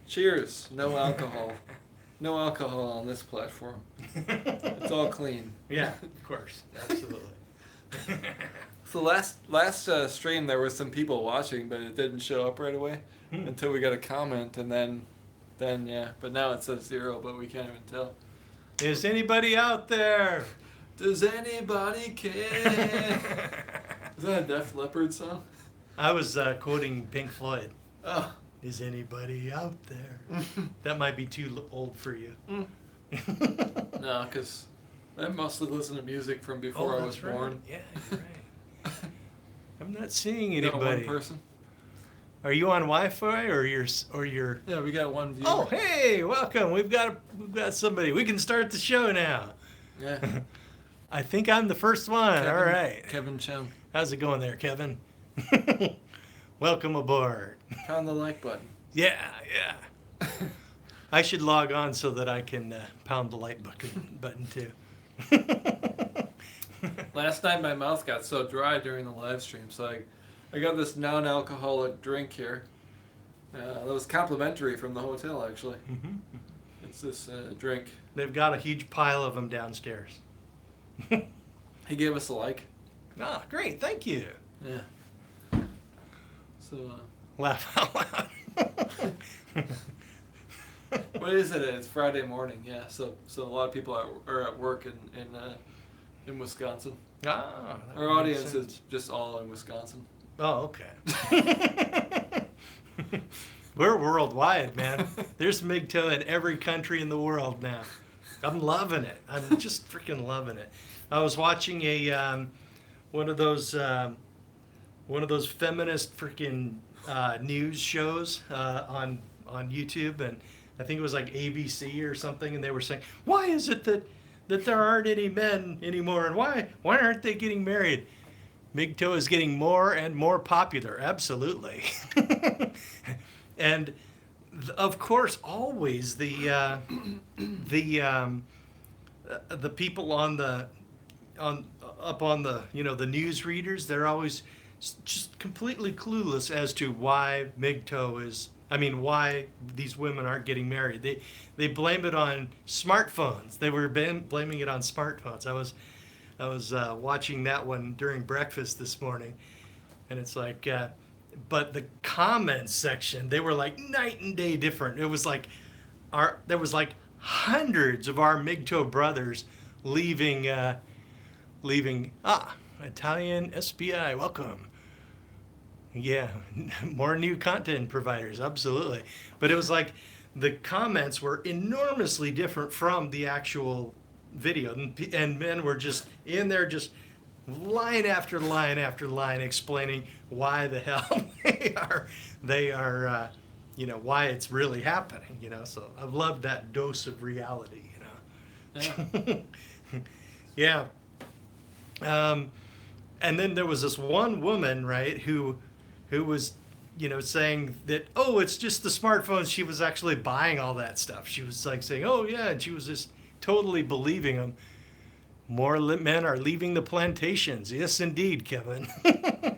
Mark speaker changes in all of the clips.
Speaker 1: Cheers. No alcohol. No alcohol on this platform. It's all clean.
Speaker 2: Yeah, of course. Absolutely.
Speaker 1: So last stream there were some people watching, but it didn't show up right away until we got a comment, and then yeah. But now it says 0, but we can't even tell.
Speaker 2: Is anybody out there?
Speaker 1: Does anybody care? Is that a Def Leppard song?
Speaker 2: I was quoting Pink Floyd.
Speaker 1: Oh.
Speaker 2: Is anybody out there? That might be too old for you.
Speaker 1: No, because I mostly listen to music from before I was born.
Speaker 2: Yeah, you're right. I'm not seeing
Speaker 1: You got
Speaker 2: anybody.
Speaker 1: one person?
Speaker 2: Are you on Wi-Fi or you're?
Speaker 1: Yeah, we got one viewer.
Speaker 2: Oh, hey, welcome. We've got somebody. We can start the show now.
Speaker 1: Yeah.
Speaker 2: I think I'm the first one. All right.
Speaker 1: Kevin Chung.
Speaker 2: How's it going there, Kevin? Welcome aboard.
Speaker 1: Pound the like button.
Speaker 2: Yeah. I should log on so that I can pound the like button too.
Speaker 1: Last night my mouth got so dry during the live stream, so I got this non-alcoholic drink here. That was complimentary from the hotel, actually.
Speaker 2: Mm-hmm.
Speaker 1: It's this drink.
Speaker 2: They've got a huge pile of them downstairs.
Speaker 1: He gave us a like.
Speaker 2: Ah, great. Thank you.
Speaker 1: Yeah. So,
Speaker 2: Laugh out loud.
Speaker 1: what is it? It's Friday morning, yeah. So a lot of people are at work in Wisconsin.
Speaker 2: Ah,
Speaker 1: Our audience is just all in Wisconsin.
Speaker 2: Oh, okay. We're worldwide, man. There's MGTOW in every country in the world now. I'm loving it. I'm just freaking loving it. I was watching one of those feminist freaking news shows on YouTube, and I think it was like ABC or something, and they were saying, why is it that there aren't any men anymore, and why aren't they getting married? MGTOW is getting more and more popular, absolutely. And of course, always the people on the the news readers, they're always just completely clueless as to why why these women aren't getting married. They blame it on smartphones. They were blaming it on smartphones. I was watching that one during breakfast this morning, and it's like, but the comments section, they were like night and day different. It was like there was like hundreds of our MGTOW brothers leaving Italian SBI, welcome. Yeah, more new content providers, absolutely. But it was like the comments were enormously different from the actual video, and men were just in there, just line after line after line, explaining why the hell they are why it's really happening. So I've loved that dose of reality. Yeah. And then there was this one woman, right, who was, saying that, oh, it's just the smartphones. She was actually buying all that stuff. She was like saying, oh yeah, and she was just totally believing them. More men are leaving the plantations. Yes, indeed, Kevin.
Speaker 1: The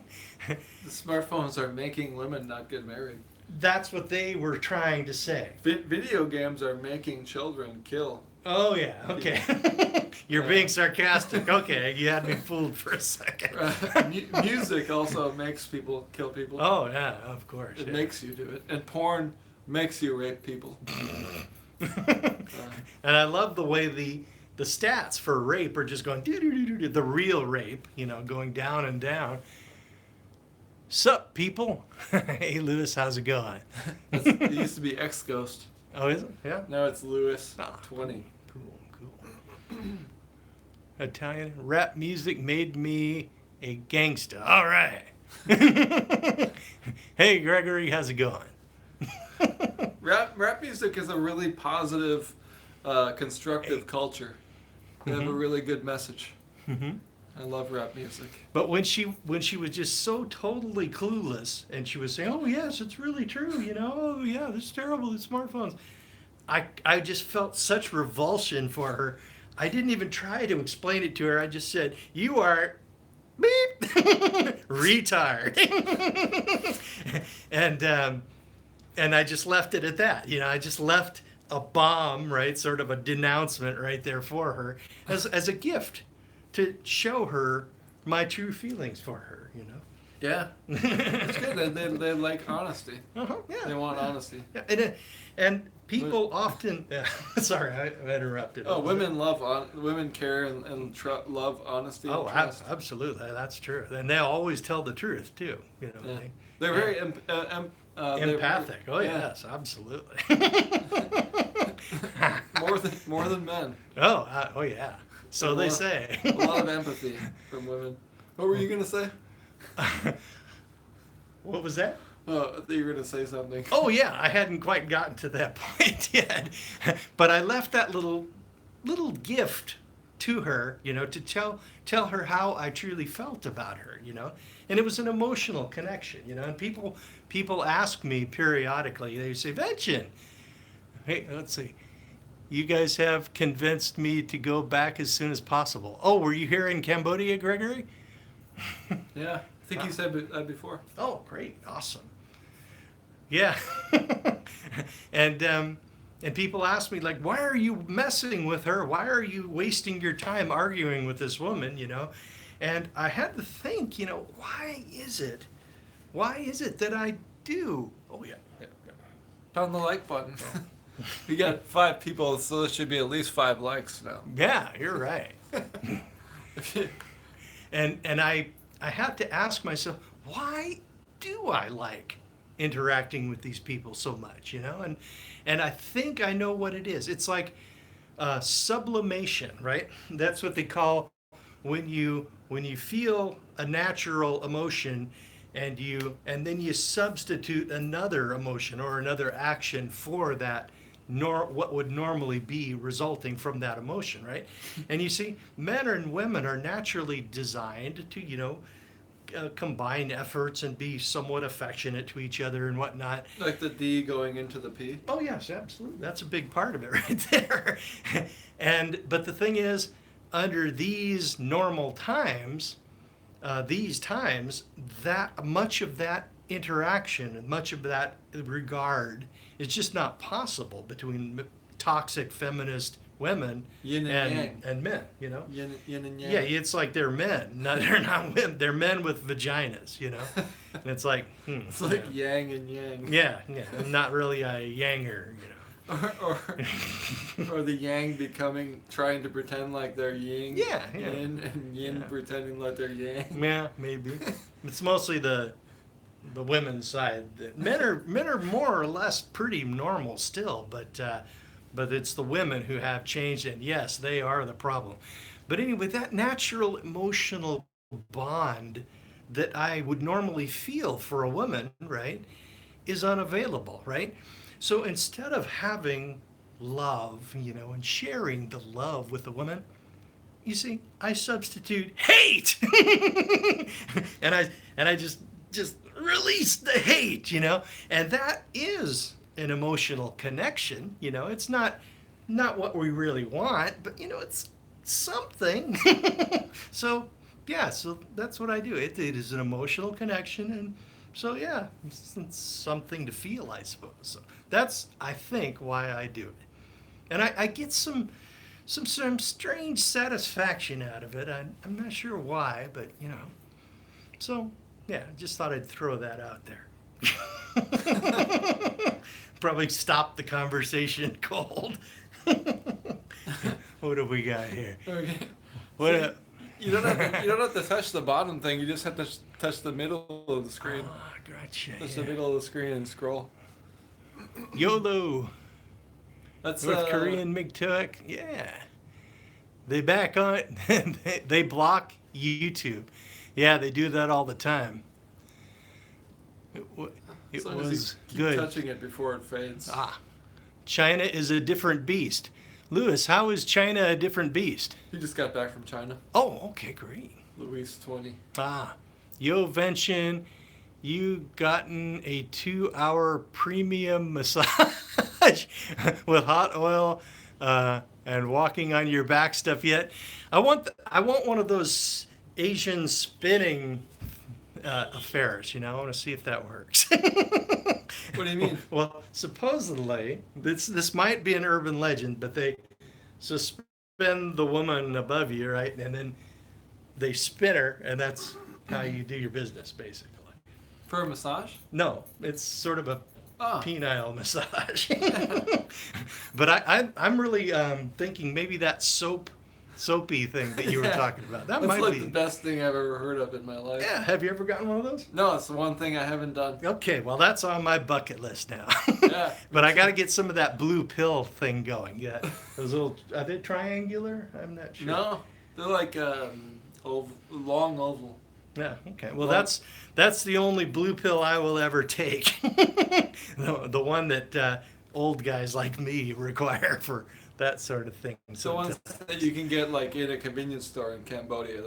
Speaker 1: smartphones are making women not get married.
Speaker 2: That's what they were trying to say.
Speaker 1: Video games are making children kill.
Speaker 2: Oh, yeah. Okay. You're being sarcastic. Okay. You had me fooled for a second.
Speaker 1: Music also makes people kill people.
Speaker 2: Oh, yeah. Of course.
Speaker 1: It makes you do it. And porn makes you rape people.
Speaker 2: And I love the way the stats for rape are just going doo-doo-doo-doo-doo, the real rape, going down and down. Sup, people? Hey, Lewis, how's it going?
Speaker 1: It used to be X-Ghost.
Speaker 2: Oh, is it? Yeah.
Speaker 1: Now it's Lewis 20.
Speaker 2: Cool. Italian rap music made me a gangsta. All right. Hey, Gregory, how's it going?
Speaker 1: Rap music is a really positive, constructive culture. They have a really good message.
Speaker 2: Mm-hmm.
Speaker 1: I love rap music.
Speaker 2: But when she was just so totally clueless, and she was saying, "Oh yes, it's really true," "Oh yeah, this is terrible, the smartphones," I just felt such revulsion for her. I didn't even try to explain it to her. I just said, "You are beep retard," And I just left it at that. You know, I just left a bomb, right, sort of a denouncement right there for her as a gift to show her my true feelings for her, you know.
Speaker 1: Yeah, it's good. They like honesty.
Speaker 2: Yeah.
Speaker 1: They want honesty.
Speaker 2: Yeah, and people often. Sorry, I interrupted.
Speaker 1: Oh, women care and love honesty.
Speaker 2: Oh,
Speaker 1: and trust.
Speaker 2: absolutely, that's true. And they always tell the truth too. You know,
Speaker 1: Yeah. They're very
Speaker 2: empathic. Oh
Speaker 1: yeah.
Speaker 2: yes, absolutely.
Speaker 1: more than men.
Speaker 2: Oh yeah. So they say.
Speaker 1: A lot of empathy from women. What were you gonna say?
Speaker 2: What was that?
Speaker 1: Oh, I thought you were gonna say something.
Speaker 2: Oh yeah, I hadn't quite gotten to that point yet, but I left that little gift to her, you know, to tell her how I truly felt about her, you know, and it was an emotional connection, you know. And people ask me periodically, they say, Vention, hey, let's see, you guys have convinced me to go back as soon as possible. Oh, were you here in Cambodia, Gregory?
Speaker 1: Yeah, I think you said that before.
Speaker 2: Oh, great, awesome. Yeah, and people ask me like, why are you messing with her? Why are you wasting your time arguing with this woman? You know, and I had to think, you know, why is it that I do? Oh yeah.
Speaker 1: Pound the like button. We got 5 people, so there should be at least 5 likes now.
Speaker 2: Yeah, you're right. And I had to ask myself, why do I like interacting with these people so much, you know? And I think I know what it is. It's like sublimation, right? That's what they call when you feel a natural emotion and then you substitute another emotion or another action for that what would normally be resulting from that emotion, right? And you see, men and women are naturally designed to, you know, combine efforts and be somewhat affectionate to each other and whatnot.
Speaker 1: Like the D going into the P?
Speaker 2: Oh yes, absolutely. That's a big part of it right there. But the thing is, under these normal times, that much of that interaction and much of that regard is just not possible between toxic feminist women
Speaker 1: Yin
Speaker 2: and men, you know?
Speaker 1: Yin and yang.
Speaker 2: Yeah, it's like they're men. No, they're not women. They're men with vaginas, you know? And it's like,
Speaker 1: it's like yang and yang.
Speaker 2: Yeah, not really a yanger, you know.
Speaker 1: Or the yang trying to pretend like they're yin.
Speaker 2: Yeah.
Speaker 1: Yin, and yin pretending like they're yang.
Speaker 2: Yeah, maybe. It's mostly the women's side. Men are more or less pretty normal still, but it's the women who have changed, and yes, they are the problem. But anyway, that natural emotional bond that I would normally feel for a woman, right, is unavailable, right? So instead of having love, you know, and sharing the love with the woman, you see, I substitute hate, and I just release the hate, you know, and that is an emotional connection, you know. It's not what we really want, but you know, it's something. So that's what I do. It is an emotional connection, and so yeah, it's something to feel, I suppose. So that's, I think, why I do it, and I get some strange satisfaction out of it. I'm not sure why, but you know. So yeah, just thought I'd throw that out there. Probably stop the conversation cold. What have we got here?
Speaker 1: Okay.
Speaker 2: What?
Speaker 1: You don't have to touch the bottom thing. You just have to touch the middle of the screen.
Speaker 2: Oh, gotcha.
Speaker 1: Touch the middle of the screen and scroll.
Speaker 2: YOLO.
Speaker 1: That's
Speaker 2: North Korean McTuck. Yeah. They back on. They block YouTube. Yeah, they do that all the time. It
Speaker 1: as long
Speaker 2: was
Speaker 1: as you keep
Speaker 2: good.
Speaker 1: touching it before it fades.
Speaker 2: China is a different beast. Lewis, how is China a different beast?
Speaker 1: He just got back from China.
Speaker 2: Oh, okay, great.
Speaker 1: Luis 20.
Speaker 2: Yo, Vention, you gotten a 2-hour premium massage with hot oil and walking on your back stuff yet? I want one of those Asian spinning affairs. I want to see if that works.
Speaker 1: What do you mean?
Speaker 2: Well, supposedly, this might be an urban legend, but they suspend the woman above you, right? And then they spin her, and that's how you do your business, basically.
Speaker 1: For a massage?
Speaker 2: No, it's sort of a
Speaker 1: Oh.
Speaker 2: penile massage. But I'm really thinking maybe that soapy thing that you were talking about. That
Speaker 1: That's
Speaker 2: might
Speaker 1: like
Speaker 2: be
Speaker 1: the best thing I've ever heard of in my life.
Speaker 2: Yeah, have you ever gotten one of those?
Speaker 1: No, it's the one thing I haven't done.
Speaker 2: Okay, well that's on my bucket list now.
Speaker 1: Yeah.
Speaker 2: But I got to get some of that blue pill thing going. Yeah, those little, are they triangular? I'm not sure.
Speaker 1: No, they're like long oval.
Speaker 2: Yeah. Okay. Well, that's the only blue pill I will ever take. The one that old guys like me require for that sort of thing.
Speaker 1: So ones that you can get like in a convenience store in Cambodia.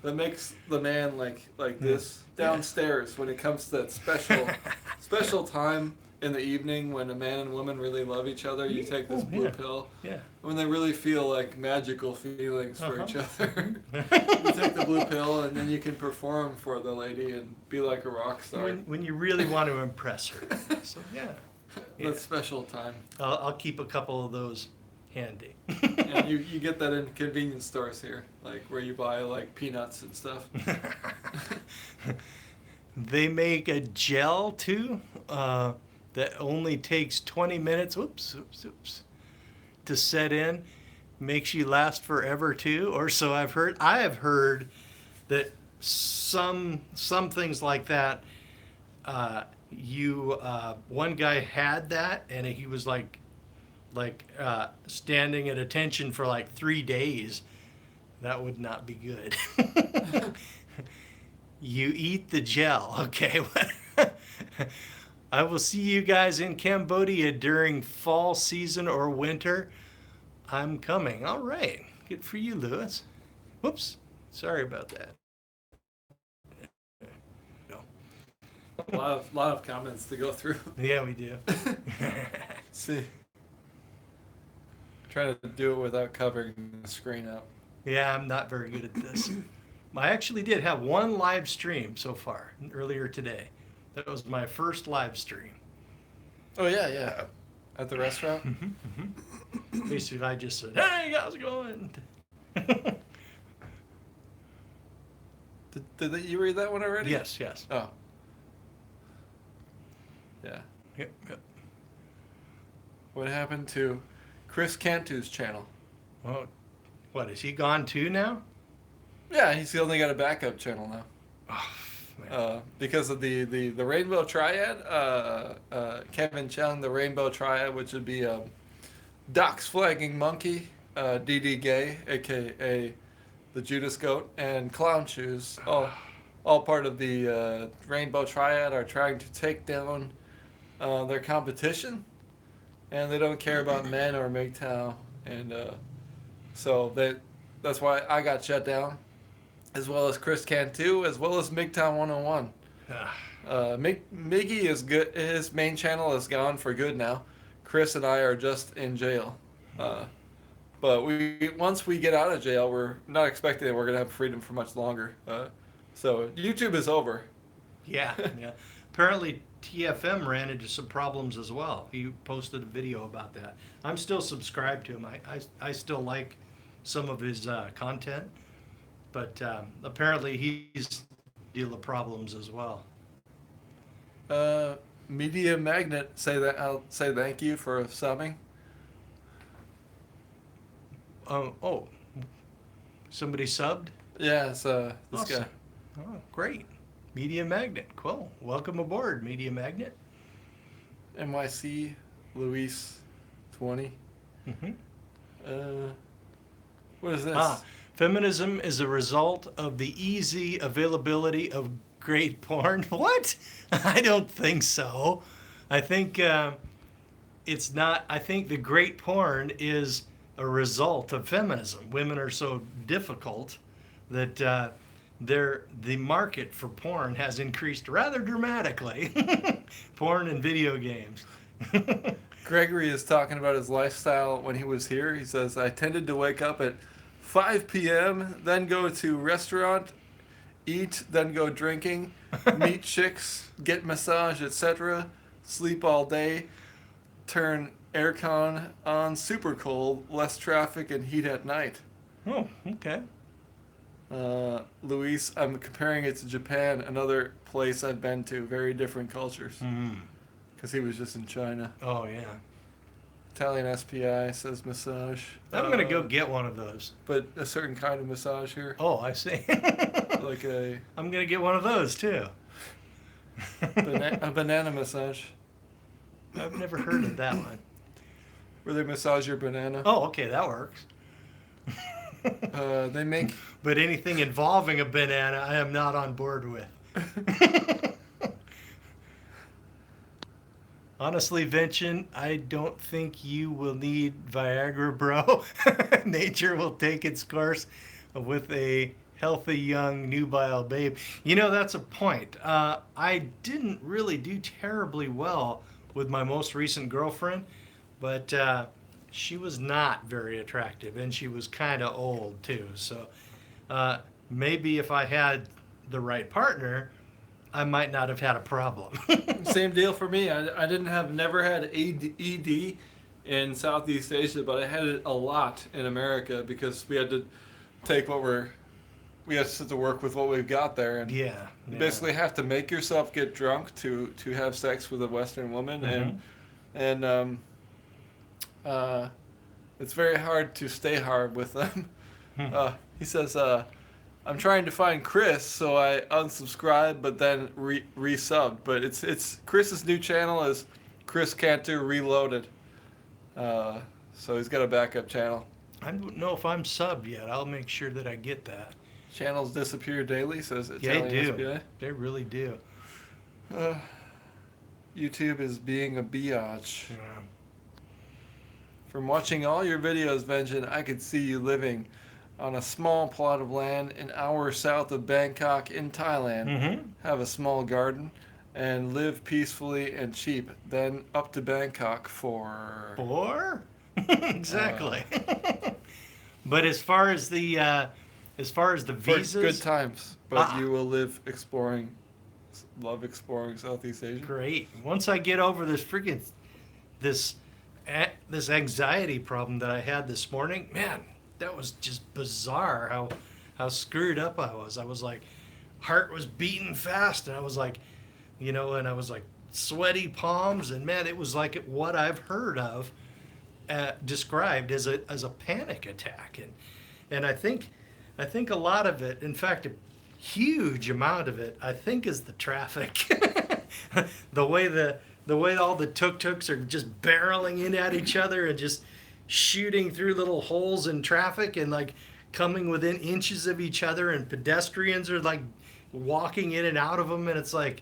Speaker 1: That makes the man like this downstairs when it comes to that special time in the evening when a man and woman really love each other. You take this blue pill.
Speaker 2: Yeah.
Speaker 1: When they really feel like magical feelings for each other. You take the blue pill and then you can perform for the lady and be like a rock star.
Speaker 2: When you really want to impress her. So yeah.
Speaker 1: That special time.
Speaker 2: I'll keep a couple of those handy.
Speaker 1: And you get that in convenience stores here, like where you buy like peanuts and stuff.
Speaker 2: They make a gel too that only takes 20 minutes. Oops, to set in. Makes you last forever too, or so I've heard. I have heard that some things like that. One guy had that, and he was like standing at attention for like 3 days. That would not be good. You eat the gel, okay? I will see you guys in Cambodia during fall season or winter. I'm coming. All right. Good for you, Lewis. Whoops. Sorry about that.
Speaker 1: A lot of comments to go through.
Speaker 2: Yeah, we do.
Speaker 1: See. Trying to do it without covering the screen up.
Speaker 2: Yeah, I'm not very good at this. I actually did have one live stream so far, earlier today. That was my first live stream.
Speaker 1: Oh, yeah. At the restaurant?
Speaker 2: Basically, I just said, hey, how's it going?
Speaker 1: Did you read that one already?
Speaker 2: Yes.
Speaker 1: Oh. Yeah.
Speaker 2: Yep.
Speaker 1: What happened to Chris Cantu's channel?
Speaker 2: Well, what, is he gone too now?
Speaker 1: Yeah, he's only got a backup channel now.
Speaker 2: Oh,
Speaker 1: because of the Rainbow Triad, Kevin Chung, the Rainbow Triad, which would be Doc's Flagging Monkey, DD Gay, aka the Judas Goat, and Clown Shoes, all part of the Rainbow Triad, are trying to take down their competition, and they don't care about men or MGTOW, and so that's why I got shut down, as well as Chris Cantu, as well as MGTOW 101. Miggy is good. His main channel is gone for good now. Chris and I are just in jail. But once we get out of jail, we're not expecting that we're going to have freedom for much longer. So YouTube is over.
Speaker 2: Yeah. Apparently TFM ran into some problems as well. He posted a video about that. I'm still subscribed to him. I still like some of his content, but apparently he's dealing with problems as well.
Speaker 1: Media Magnet, I'll say thank you for subbing.
Speaker 2: Oh, somebody subbed?
Speaker 1: Yeah, it's this
Speaker 2: Awesome.
Speaker 1: guy.
Speaker 2: Oh, great. Media Magnet. Cool. Welcome aboard, Media Magnet.
Speaker 1: NYC Luis 20. What is this?
Speaker 2: Feminism is a result of the easy availability of great porn. What? I don't think so. I think it's not. I think the great porn is a result of feminism. Women are so difficult that the market for porn has increased rather dramatically. Porn and video games.
Speaker 1: Gregory is talking about his lifestyle when he was here. He says, I tended to wake up at 5 p.m., then go to restaurant eat, then go drinking, meet chicks, get massage, etc., sleep all day, turn aircon on super cold, less traffic and heat at night.
Speaker 2: Oh, okay.
Speaker 1: Luis, I'm comparing it to Japan, another place I've been to, very different cultures.
Speaker 2: Mm.
Speaker 1: Because he was just in China.
Speaker 2: Oh, yeah.
Speaker 1: Italian SPI says massage.
Speaker 2: I'm going to go get one of those.
Speaker 1: But a certain kind of massage here.
Speaker 2: Oh, I see.
Speaker 1: Like a
Speaker 2: I'm going to get one of those, too.
Speaker 1: a banana massage.
Speaker 2: I've never heard of that one.
Speaker 1: Where they massage your banana.
Speaker 2: Oh, okay, that works.
Speaker 1: They make...
Speaker 2: But anything involving a banana, I am not on board with. Honestly, Vention, I don't think you will need Viagra, bro. Nature will take its course with a healthy young nubile babe. You know, that's a point. I didn't really do terribly well with my most recent girlfriend, but she was not very attractive, and she was kind of old too. So maybe if I had the right partner, I might not have had a problem.
Speaker 1: Same deal for me. I never had ED in Southeast Asia, but I had it a lot in America because we had to take we have to work with what we've got there, and
Speaker 2: Yeah.
Speaker 1: you basically have to make yourself get drunk to have sex with a Western woman,
Speaker 2: Mhm.
Speaker 1: and it's very hard to stay hard with them. He says, I'm trying to find Chris, so I unsubscribed, but then resubbed. But it's Chris's new channel is Chris Cantor Reloaded. So he's got a backup channel.
Speaker 2: I don't know if I'm subbed yet. I'll make sure that I get that.
Speaker 1: Channels disappear daily, says
Speaker 2: Yeah,
Speaker 1: Italian
Speaker 2: they do.
Speaker 1: SBI.
Speaker 2: They really do.
Speaker 1: YouTube is being a biatch.
Speaker 2: Yeah.
Speaker 1: From watching all your videos, Vention, I could see you living on a small plot of land an hour south of Bangkok in Thailand.
Speaker 2: Mm-hmm.
Speaker 1: Have a small garden and live peacefully and cheap. Then up to Bangkok for...
Speaker 2: Four? Exactly. But as far as the
Speaker 1: for
Speaker 2: visas,
Speaker 1: good times. But
Speaker 2: Ah.
Speaker 1: you will love exploring Southeast Asia.
Speaker 2: great. Once I get over this freaking this anxiety problem that I had this morning, man, that was just bizarre how screwed up I was. I was like, heart was beating fast, and I was like, and I was like sweaty palms, and man, it was like what I've heard of described as a panic attack, and I think a lot of it, in fact, a huge amount of it, I think, is the traffic. the way all the tuk-tuks are just barreling in at each other and just shooting through little holes in traffic and like coming within inches of each other, and pedestrians are like walking in and out of them, and it's like,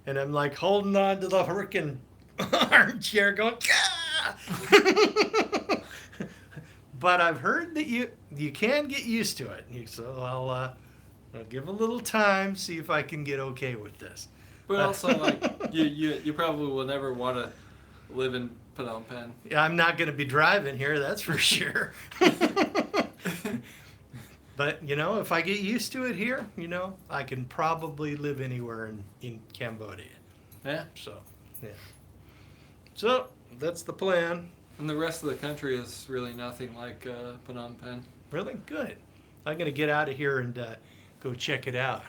Speaker 2: and I'm like holding on to the freaking armchair going, "Gah!" But I've heard that you can get used to it, so I'll give a little time, see if I can get okay with this.
Speaker 1: But also, like, you probably will never want to live in Phnom Penh.
Speaker 2: Yeah, I'm not going to be driving here, that's for sure. But, if I get used to it here, I can probably live anywhere in Cambodia.
Speaker 1: Yeah.
Speaker 2: So, yeah. So, that's the plan.
Speaker 1: And the rest of the country is really nothing like Phnom Penh.
Speaker 2: Really? Good. I'm going to get out of here and go check it out.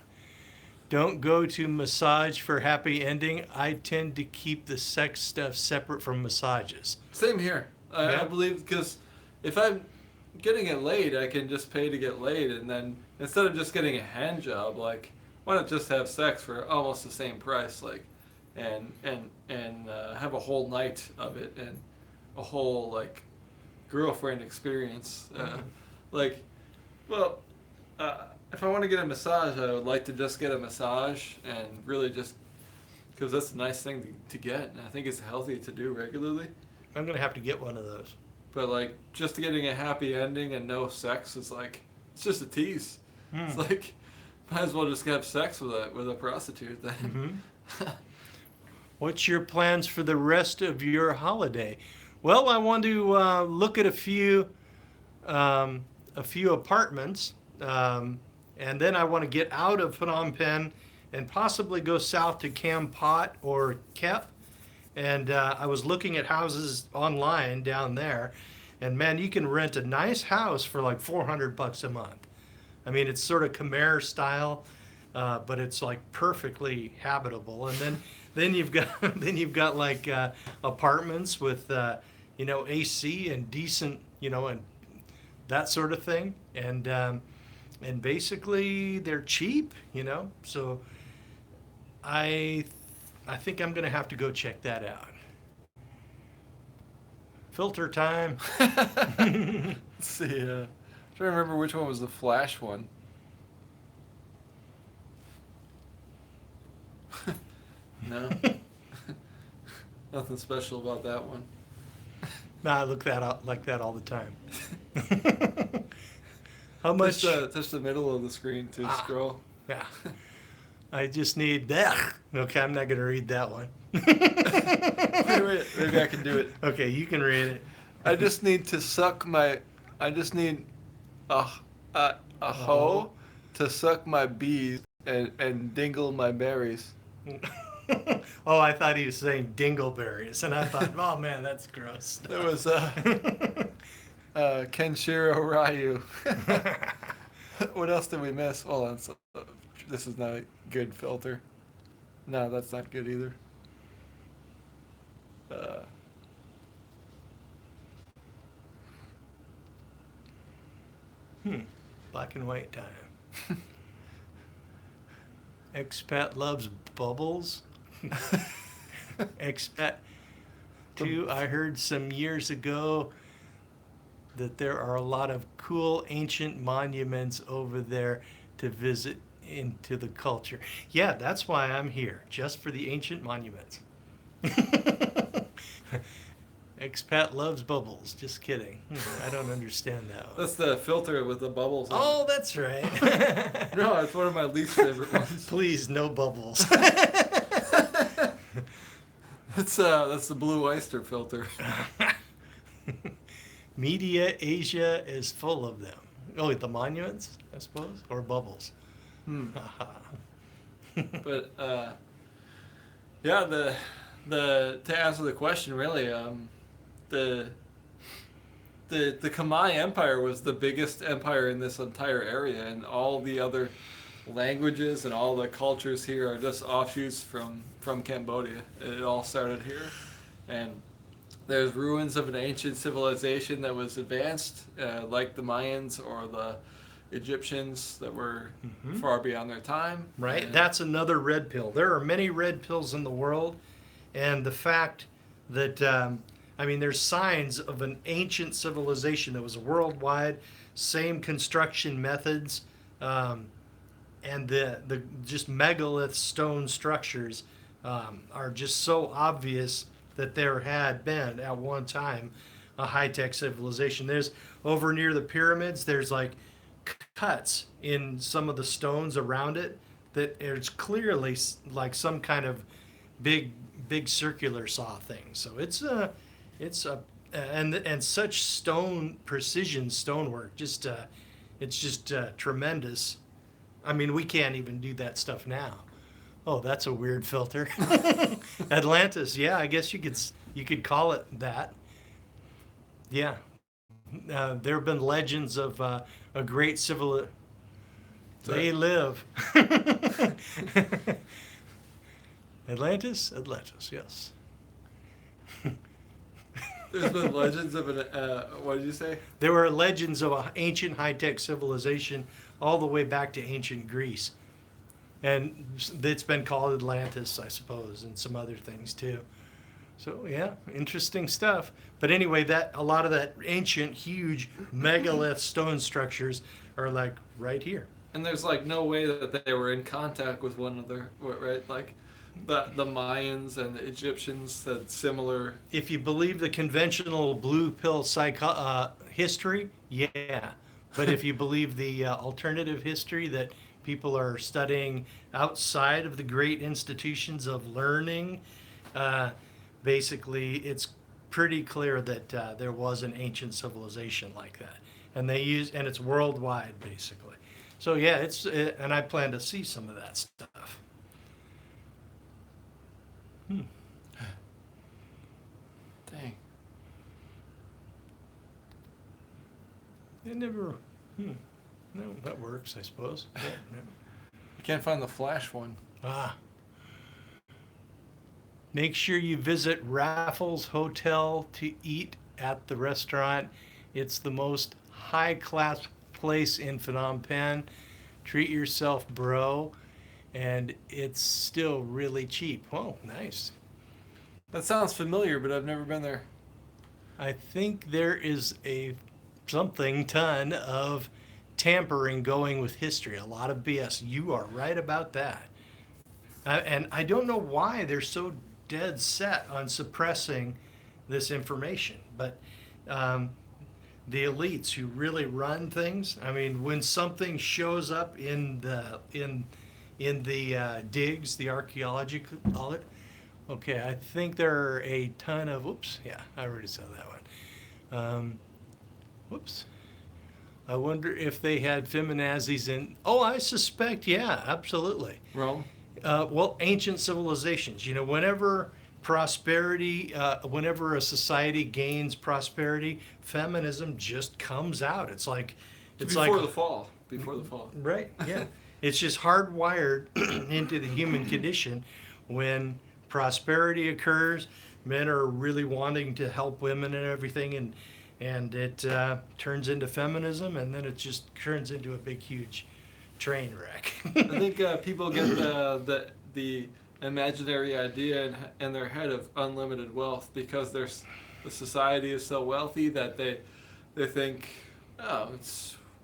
Speaker 2: Don't go to massage for happy ending. I tend to keep the sex stuff separate from massages.
Speaker 1: Same here. I
Speaker 2: Yeah.
Speaker 1: believe, because if I'm getting it laid, I can just pay to get laid, and then instead of just getting a hand job, like, why not just have sex for almost the same price, like, and have a whole night of it and a whole like girlfriend experience. Like, well, if I want to get a massage, I would like to just get a massage and really just, because that's a nice thing to get, and I think it's healthy to do regularly.
Speaker 2: I'm going to have to get one of those.
Speaker 1: But like, just getting a happy ending and no sex is like, it's just a tease. It's like, might as well just have sex with a prostitute then.
Speaker 2: Mm-hmm. What's your plans for the rest of your holiday? Well, I want to look at a few apartments, And then I want to get out of Phnom Penh and possibly go south to Kampot or Kep. And I was looking at houses online down there, and man, you can rent a nice house for like $400 a month. I mean, it's sort of Khmer style, but it's like perfectly habitable. And then you've got then you've got like apartments with AC and decent and that sort of thing. And basically they're cheap. So I think I'm gonna have to go check that out. Filter time.
Speaker 1: Let's see. I'm trying to remember which one was the Flash one. No. Nothing special about that one.
Speaker 2: Nah, I look that up like that all the time. How much?
Speaker 1: Touch the middle of the screen to scroll.
Speaker 2: Yeah. I just need that. Okay, I'm not going to read that one.
Speaker 1: Wait, maybe I can do it.
Speaker 2: Okay, you can read it.
Speaker 1: I just need to suck my. I just need a hoe to suck my bees and dingle my berries.
Speaker 2: Oh, I thought he was saying dingleberries, and I thought, oh man, that's gross.
Speaker 1: That was Kenshiro Ryu. What else did we miss? Hold on. So, this is not a good filter. No, that's not good either.
Speaker 2: Black and white time. Expat loves bubbles. Expat 2, I heard some years ago that there are a lot of cool ancient monuments over there to visit into the culture. Yeah, that's why I'm here, just for the ancient monuments. Expat loves bubbles. Just kidding. I don't understand that one.
Speaker 1: That's the filter with the bubbles.
Speaker 2: Oh, that's right.
Speaker 1: No, it's one of my least favorite ones.
Speaker 2: Please, no bubbles.
Speaker 1: That's the blue oyster filter.
Speaker 2: Media Asia is full of them. Oh, the monuments, I suppose, or bubbles.
Speaker 1: But yeah, to answer the question, really, the Khmer Empire was the biggest empire in this entire area, and all the other languages and all the cultures here are just offshoots from Cambodia. It all started here, and there's ruins of an ancient civilization that was advanced, like the Mayans or the Egyptians that were far beyond their time.
Speaker 2: Right,
Speaker 1: And
Speaker 2: that's another red pill. There are many red pills in the world, and the fact that there's signs of an ancient civilization that was worldwide, same construction methods, and the just megalith stone structures are just so obvious that there had been at one time a high-tech civilization. There's over near the pyramids, there's like cuts in some of the stones around it that it's clearly like some kind of big circular saw thing. So it's such stone precision stonework. Just it's just tremendous. I mean, we can't even do that stuff now. Oh, that's a weird filter. Atlantis, yeah, I guess you could call it that. Yeah, there have been legends of a great civilization. They live. Atlantis, yes.
Speaker 1: There's been legends of an. What did you say?
Speaker 2: There were legends of an ancient high-tech civilization all the way back to ancient Greece. And it's been called Atlantis, I suppose, and some other things too. So yeah, interesting stuff. But anyway, a lot of that ancient, huge megalith stone structures are like right here.
Speaker 1: And there's like no way that they were in contact with one another, right? Like the Mayans and the Egyptians had similar.
Speaker 2: If you believe the conventional blue pill history, yeah. But if you believe the alternative history that people are studying outside of the great institutions of learning, basically it's pretty clear that there was an ancient civilization like that, and it's worldwide basically. So yeah, and I plan to see some of that stuff.
Speaker 1: Dang.
Speaker 2: It never. No, that works, I suppose. Yeah,
Speaker 1: I can't find the flash one.
Speaker 2: Make sure you visit Raffles Hotel to eat at the restaurant. It's the most high-class place in Phnom Penh. Treat yourself, bro. And it's still really cheap. Oh, nice.
Speaker 1: That sounds familiar, but I've never been there.
Speaker 2: I think there is a something ton of tampering going with history. A lot of BS. You are right about that. And I don't know why they're so dead set on suppressing this information. But the elites who really run things, I mean, when something shows up in the digs, the archaeology, call it. Okay, I think there are a ton of. Whoops, yeah, I already saw that one. Whoops. I wonder if they had feminazis in. Oh, I suspect, yeah, absolutely.
Speaker 1: Rome?
Speaker 2: Well, ancient civilizations. You know, whenever prosperity, whenever a society gains prosperity, feminism just comes out. It's like
Speaker 1: Before the fall. Before the fall.
Speaker 2: Right, yeah. It's just hardwired into the human condition. When prosperity occurs, men are really wanting to help women and everything, and it turns into feminism, and then it just turns into a big, huge train wreck.
Speaker 1: I think people get the imaginary idea in their head of unlimited wealth because the society is so wealthy that they think, oh,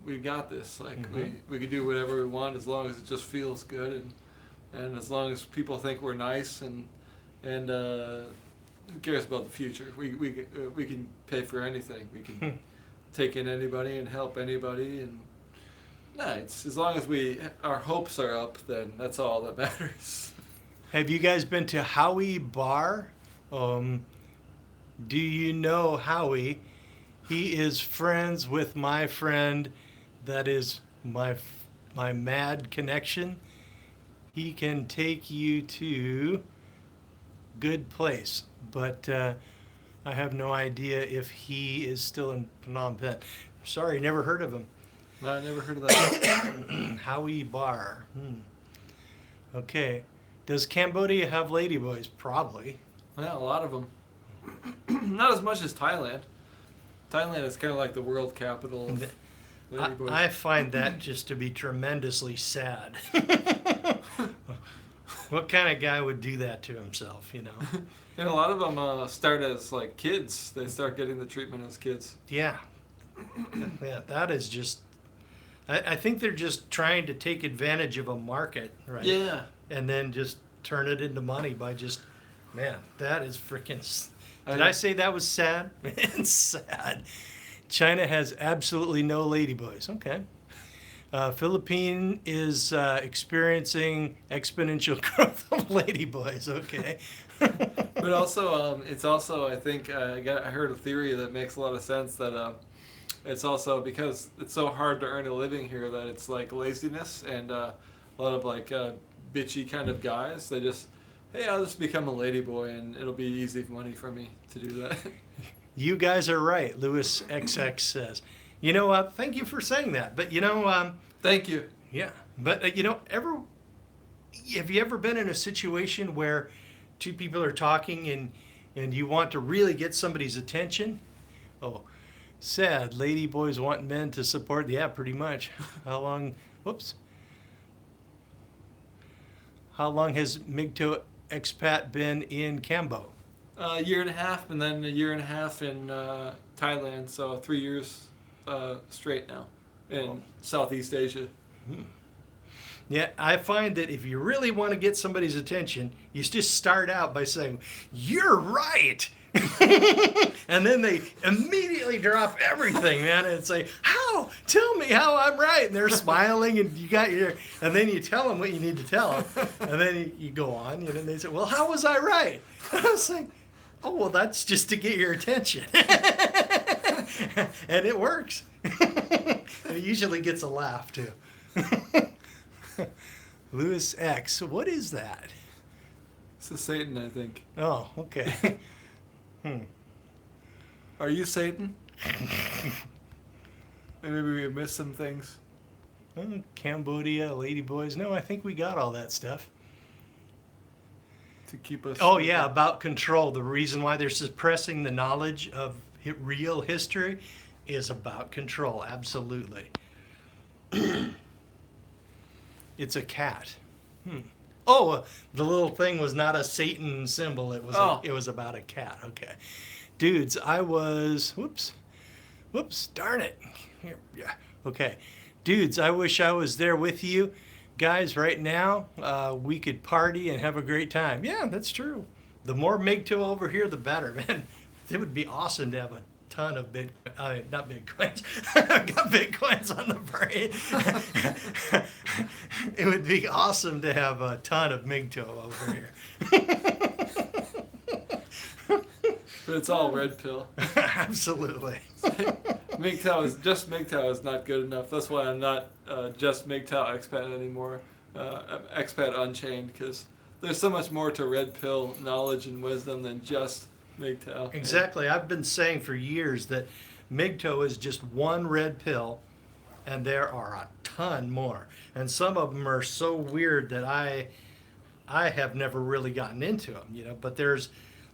Speaker 1: we got this. Like we can do whatever we want as long as it just feels good, and as long as people think we're nice, and who cares about the future? We can pay for anything. We can take in anybody and help anybody, and it's as long as our hopes are up, then that's all that matters.
Speaker 2: Have you guys been to Howie Bar? Do you know Howie? He is friends with my friend that is my mad connection. He can take you to good place, but I have no idea if he is still in Phnom Penh. Sorry, never heard of him.
Speaker 1: No, I never heard of that.
Speaker 2: Howie Bar. Okay. Does Cambodia have ladyboys? Probably.
Speaker 1: Yeah, a lot of them. Not as much as Thailand. Thailand is kind of like the world capital of ladyboys.
Speaker 2: I find that just to be tremendously sad. What kind of guy would do that to himself, you know?
Speaker 1: And a lot of them start as like kids. They start getting the treatment as kids.
Speaker 2: Yeah. Yeah, that is just... I think they're just trying to take advantage of a market, right?
Speaker 1: Yeah.
Speaker 2: And then just turn it into money by just... Man, that is freaking... Did I say that was sad? It's sad. China has absolutely no ladyboys. Okay. Philippines is experiencing exponential growth of ladyboys. Okay.
Speaker 1: But also, it's also, I think, I heard a theory that makes a lot of sense that it's also because it's so hard to earn a living here that it's like laziness and a lot of like bitchy kind of guys. They just, hey, I'll just become a ladyboy and it'll be easy money for me to do that.
Speaker 2: You guys are right, Louis XX says. You know, thank you for saying that. But, you know...
Speaker 1: Thank you.
Speaker 2: Yeah. But, you know, have you ever been in a situation where two people are talking and you want to really get somebody's attention? Oh, sad. Ladyboys want men to support... Yeah, pretty much. How long... Whoops. How long has MGTOW Expat been in Cambo?
Speaker 1: A year and a half, and then a year and a half in Thailand, so 3 years straight now in Southeast Asia.
Speaker 2: Yeah, I find that if you really want to get somebody's attention, you just start out by saying, "You're right," and then they immediately drop everything, man, and say, "How? Tell me how I'm right." And they're smiling, and and then you tell them what you need to tell them, and then you go on, and they say, "Well, how was I right?" And I was like, "Oh, well, that's just to get your attention," and it works. And it usually gets a laugh too. Lewis X. What is that?
Speaker 1: It's a Satan, I think.
Speaker 2: Oh, okay.
Speaker 1: Are you Satan? Maybe we missed some things.
Speaker 2: Cambodia, ladyboys. No, I think we got all that stuff.
Speaker 1: To keep us.
Speaker 2: Oh, yeah, about control. The reason why they're suppressing the knowledge of real history is about control. Absolutely. It's a cat. Oh, the little thing was not a Satan symbol. It was it was about a cat. Okay. Dudes, I was whoops, darn it. Here, yeah. Okay. Dudes, I wish I was there with you. Guys, right now, we could party and have a great time. Yeah, that's true. The more MGTOW over here, the better, man. It would be awesome to have a ton of not Bitcoins. I've got Bitcoins on the brain. It would be awesome to have a ton of MGTOW over here.
Speaker 1: But it's all red pill.
Speaker 2: Absolutely.
Speaker 1: MGTOW is not good enough. That's why I'm not just MGTOW expat anymore. I'm expat unchained, because there's so much more to red pill knowledge and wisdom than just MGTOW.
Speaker 2: Exactly. I've been saying for years that MGTOW is just one red pill, and there are a ton more. And some of them are so weird that I have never really gotten into them, you know. But there's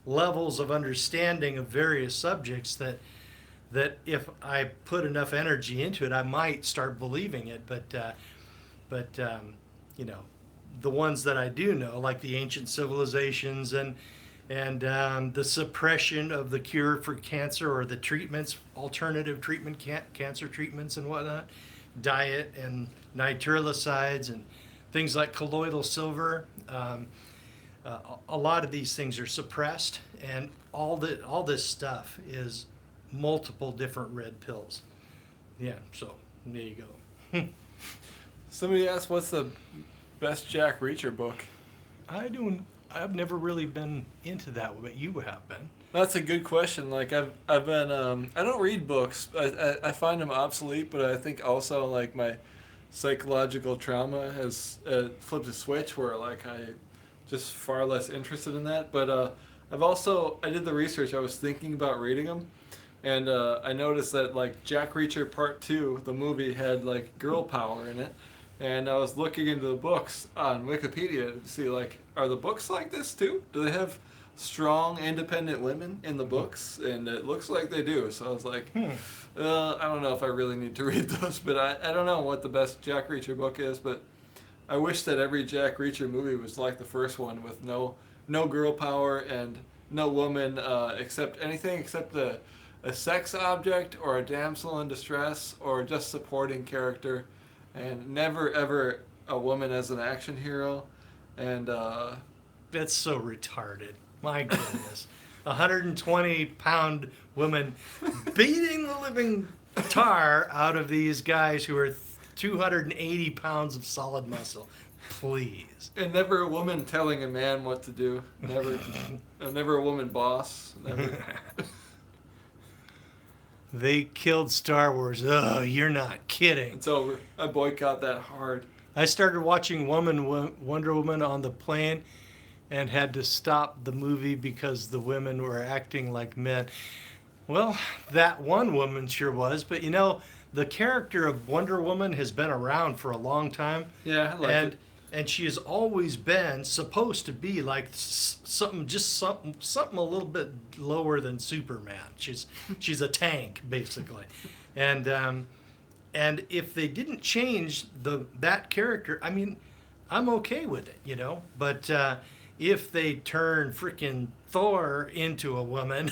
Speaker 2: levels of understanding of various subjects that if I put enough energy into it, I might start believing it. But you know, the ones that I do know, like the ancient civilizations and the suppression of the cure for cancer, or the treatments, alternative treatment, cancer treatments and whatnot, diet and nitrillicides and things like colloidal silver. A lot of these things are suppressed, and all this stuff is multiple different red pills. Yeah, so there you go.
Speaker 1: Somebody asked, what's the best Jack Reacher book?
Speaker 2: I've never really been into that, but you have been.
Speaker 1: That's a good question. Like I've been I don't read books. I find them obsolete, but I think also like my psychological trauma has flipped a switch where like I just far less interested in that. But I did the research. I was thinking about reading them, and I noticed that like Jack Reacher Part 2, the movie, had like girl power in it. And I was looking into the books on Wikipedia to see, like, are the books like this too? Do they have strong, independent women in the books? And it looks like they do. So I was like, I don't know if I really need to read those. But I don't know what the best Jack Reacher book is. But I wish that every Jack Reacher movie was like the first one, with no girl power and no woman except a sex object or a damsel in distress or just supporting character. And never ever a woman as an action hero, and
Speaker 2: that's so retarded. My goodness, 120-pound woman beating the living tar out of these guys who are 280 pounds of solid muscle. Please.
Speaker 1: And never a woman telling a man what to do. Never a woman boss. Never.
Speaker 2: They killed Star Wars. Oh, you're not kidding.
Speaker 1: It's over. I boycott that hard.
Speaker 2: I started watching Wonder Woman on the plane and had to stop the movie because the women were acting like men. Well, that one woman sure was, but you know, the character of Wonder Woman has been around for a long time.
Speaker 1: Yeah, I like it.
Speaker 2: And she has always been supposed to be like something a little bit lower than Superman. She's a tank basically, and if they didn't change that character, I mean, I'm okay with it, you know. But if they turn freaking Thor into a woman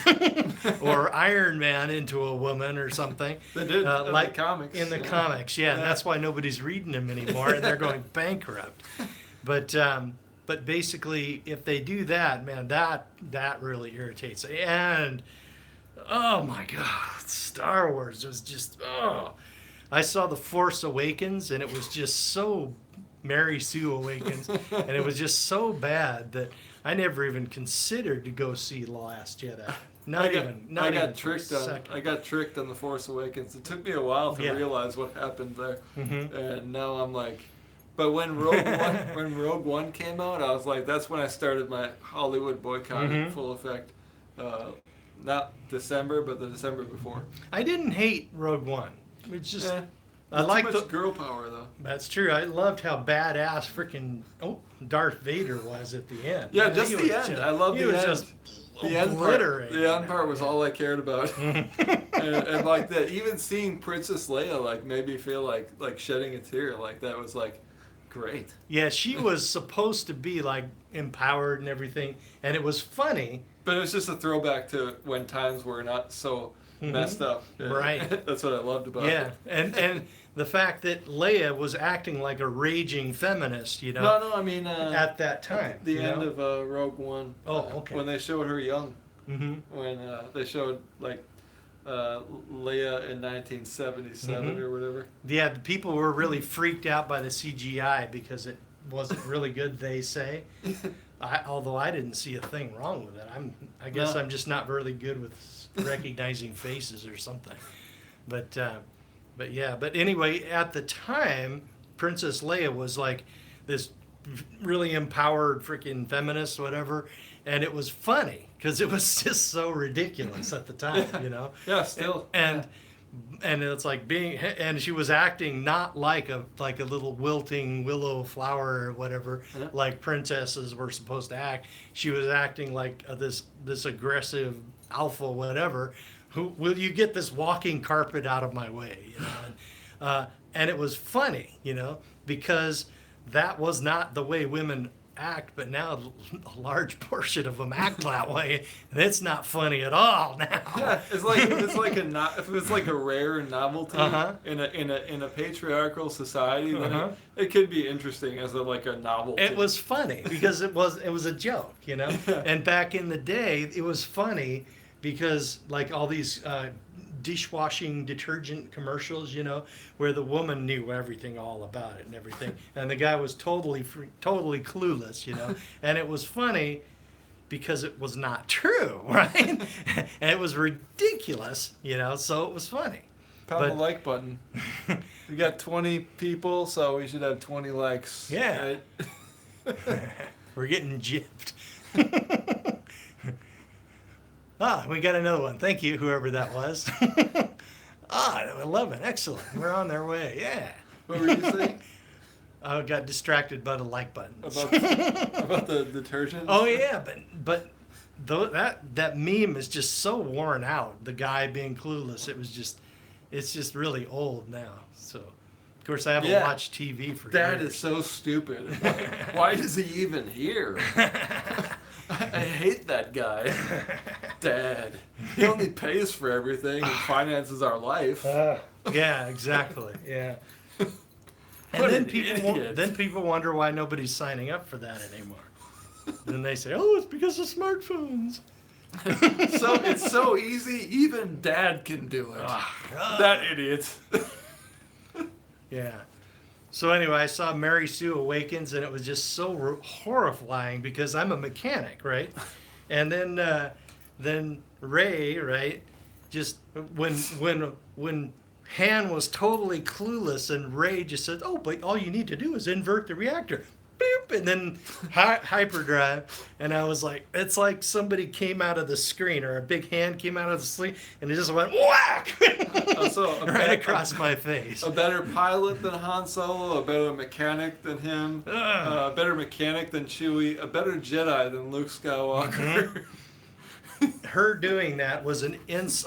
Speaker 2: or Iron Man into a woman or something,
Speaker 1: they did
Speaker 2: like
Speaker 1: comics.
Speaker 2: In the comics, yeah. And that's why nobody's reading them anymore, and they're going bankrupt. But basically, if they do that, man, that really irritates me. And oh my God, Star Wars was just I saw The Force Awakens, and it was just so Mary Sue Awakens, and it was just so bad that I never even considered to go see The Last Jedi.
Speaker 1: I got tricked on The Force Awakens. It took me a while to realize what happened there, and now I'm like, but when Rogue One came out, I was like, that's when I started my Hollywood boycott in full effect. Not December, but the December before.
Speaker 2: I didn't hate Rogue One. It's just I
Speaker 1: like
Speaker 2: like
Speaker 1: the girl power though.
Speaker 2: That's true. I loved how badass freaking Darth Vader was at the end.
Speaker 1: Yeah, just the end. I love the end.
Speaker 2: Just
Speaker 1: the end part was all I cared about. and like that, even seeing Princess Leia like made me feel like shedding a tear. Like that was like great.
Speaker 2: Yeah, she was supposed to be like empowered and everything, and it was funny.
Speaker 1: But it was just a throwback to when times were not so messed up.
Speaker 2: Right.
Speaker 1: That's what I loved about it.
Speaker 2: Yeah, and the fact that Leia was acting like a raging feminist, you know.
Speaker 1: No, I mean
Speaker 2: at that time.
Speaker 1: The end of Rogue One.
Speaker 2: Oh, okay.
Speaker 1: When they showed her young. When they showed like Leia in 1977 or whatever.
Speaker 2: Yeah, the people were really freaked out by the CGI because it wasn't really good, they say. Although I didn't see a thing wrong with it. I guess I'm just not really good with recognizing faces or something. But anyway, at the time, Princess Leia was like this really empowered freaking feminist, whatever, and it was funny because it was just so ridiculous at the time, you know.
Speaker 1: Yeah, still.
Speaker 2: And it's like and she was acting not like a little wilting willow flower or whatever, like princesses were supposed to act. She was acting like this aggressive alpha, whatever. Who will you get this walking carpet out of my way? You know? And it was funny, you know, because that was not the way women act, but now a large portion of them act that way, and it's not funny at all now.
Speaker 1: Yeah, it's like a rare novelty in a patriarchal society, then it could be interesting as a novelty.
Speaker 2: It was funny because it was a joke, you know. And back in the day, it was funny because like all these dishwashing detergent commercials, you know, where the woman knew everything all about it and everything, and the guy was totally clueless, you know. And it was funny because it was not true, right? And it was ridiculous, you know, so it was funny.
Speaker 1: Pound the like button. We got 20 people, so we should have 20 likes.
Speaker 2: Yeah. Right? We're getting gypped. We got another one. Thank you, whoever that was. 11. Excellent. We're on their way. Yeah.
Speaker 1: What were you saying?
Speaker 2: I got distracted by the like buttons.
Speaker 1: About the detergent?
Speaker 2: Oh, yeah. But that meme is just so worn out, the guy being clueless. It's just really old now. So, of course, I haven't watched TV for years.
Speaker 1: That is so stupid. Why is he even here? I hate that guy. Dad. He only pays for everything and finances our life.
Speaker 2: Yeah, exactly. Yeah. And then people wonder why nobody's signing up for that anymore. Then they say, "Oh, it's because of smartphones."
Speaker 1: So it's so easy, even Dad can do it. That idiot.
Speaker 2: Yeah. So anyway, I saw Mary Sue Awakens, and it was just so horrifying because I'm a mechanic, right? And then Ray, right? Just when Han was totally clueless, and Ray just said, "Oh, but all you need to do is invert the reactor." Boop, and then hyperdrive, and I was like, it's like somebody came out of the screen, or a big hand came out of the screen, and it just went whack right across my face.
Speaker 1: A better pilot than Han Solo, a better mechanic than him, a better mechanic than Chewie, a better Jedi than Luke Skywalker.
Speaker 2: Her doing that was a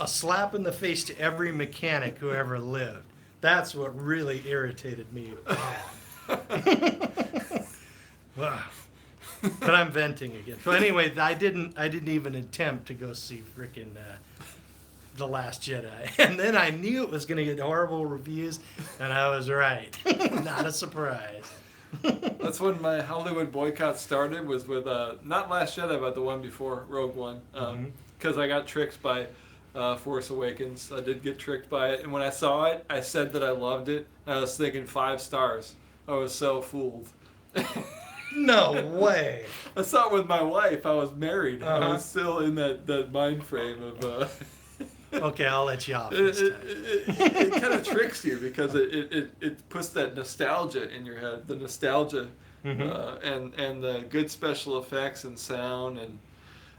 Speaker 2: slap in the face to every mechanic who ever lived. That's what really irritated me. Wow. But I'm venting again. So anyway, I didn't even attempt to go see frickin' The Last Jedi. And then I knew it was going to get horrible reviews, and I was right. Not a surprise.
Speaker 1: That's when my Hollywood boycott started, was with not Last Jedi, but the one before, Rogue One. Because I got tricked by Force Awakens. I did get tricked by it. And when I saw it, I said that I loved it. I was thinking 5 stars. I was so fooled.
Speaker 2: No way.
Speaker 1: I saw it with my wife. I was married. I
Speaker 2: Uh-huh.
Speaker 1: was still in that mind frame of.
Speaker 2: Okay, I'll let you off
Speaker 1: It,
Speaker 2: this
Speaker 1: it,
Speaker 2: time.
Speaker 1: it, it kind of tricks you because it puts that nostalgia in your head. The nostalgia,
Speaker 2: Mm-hmm.
Speaker 1: and the good special effects and sound and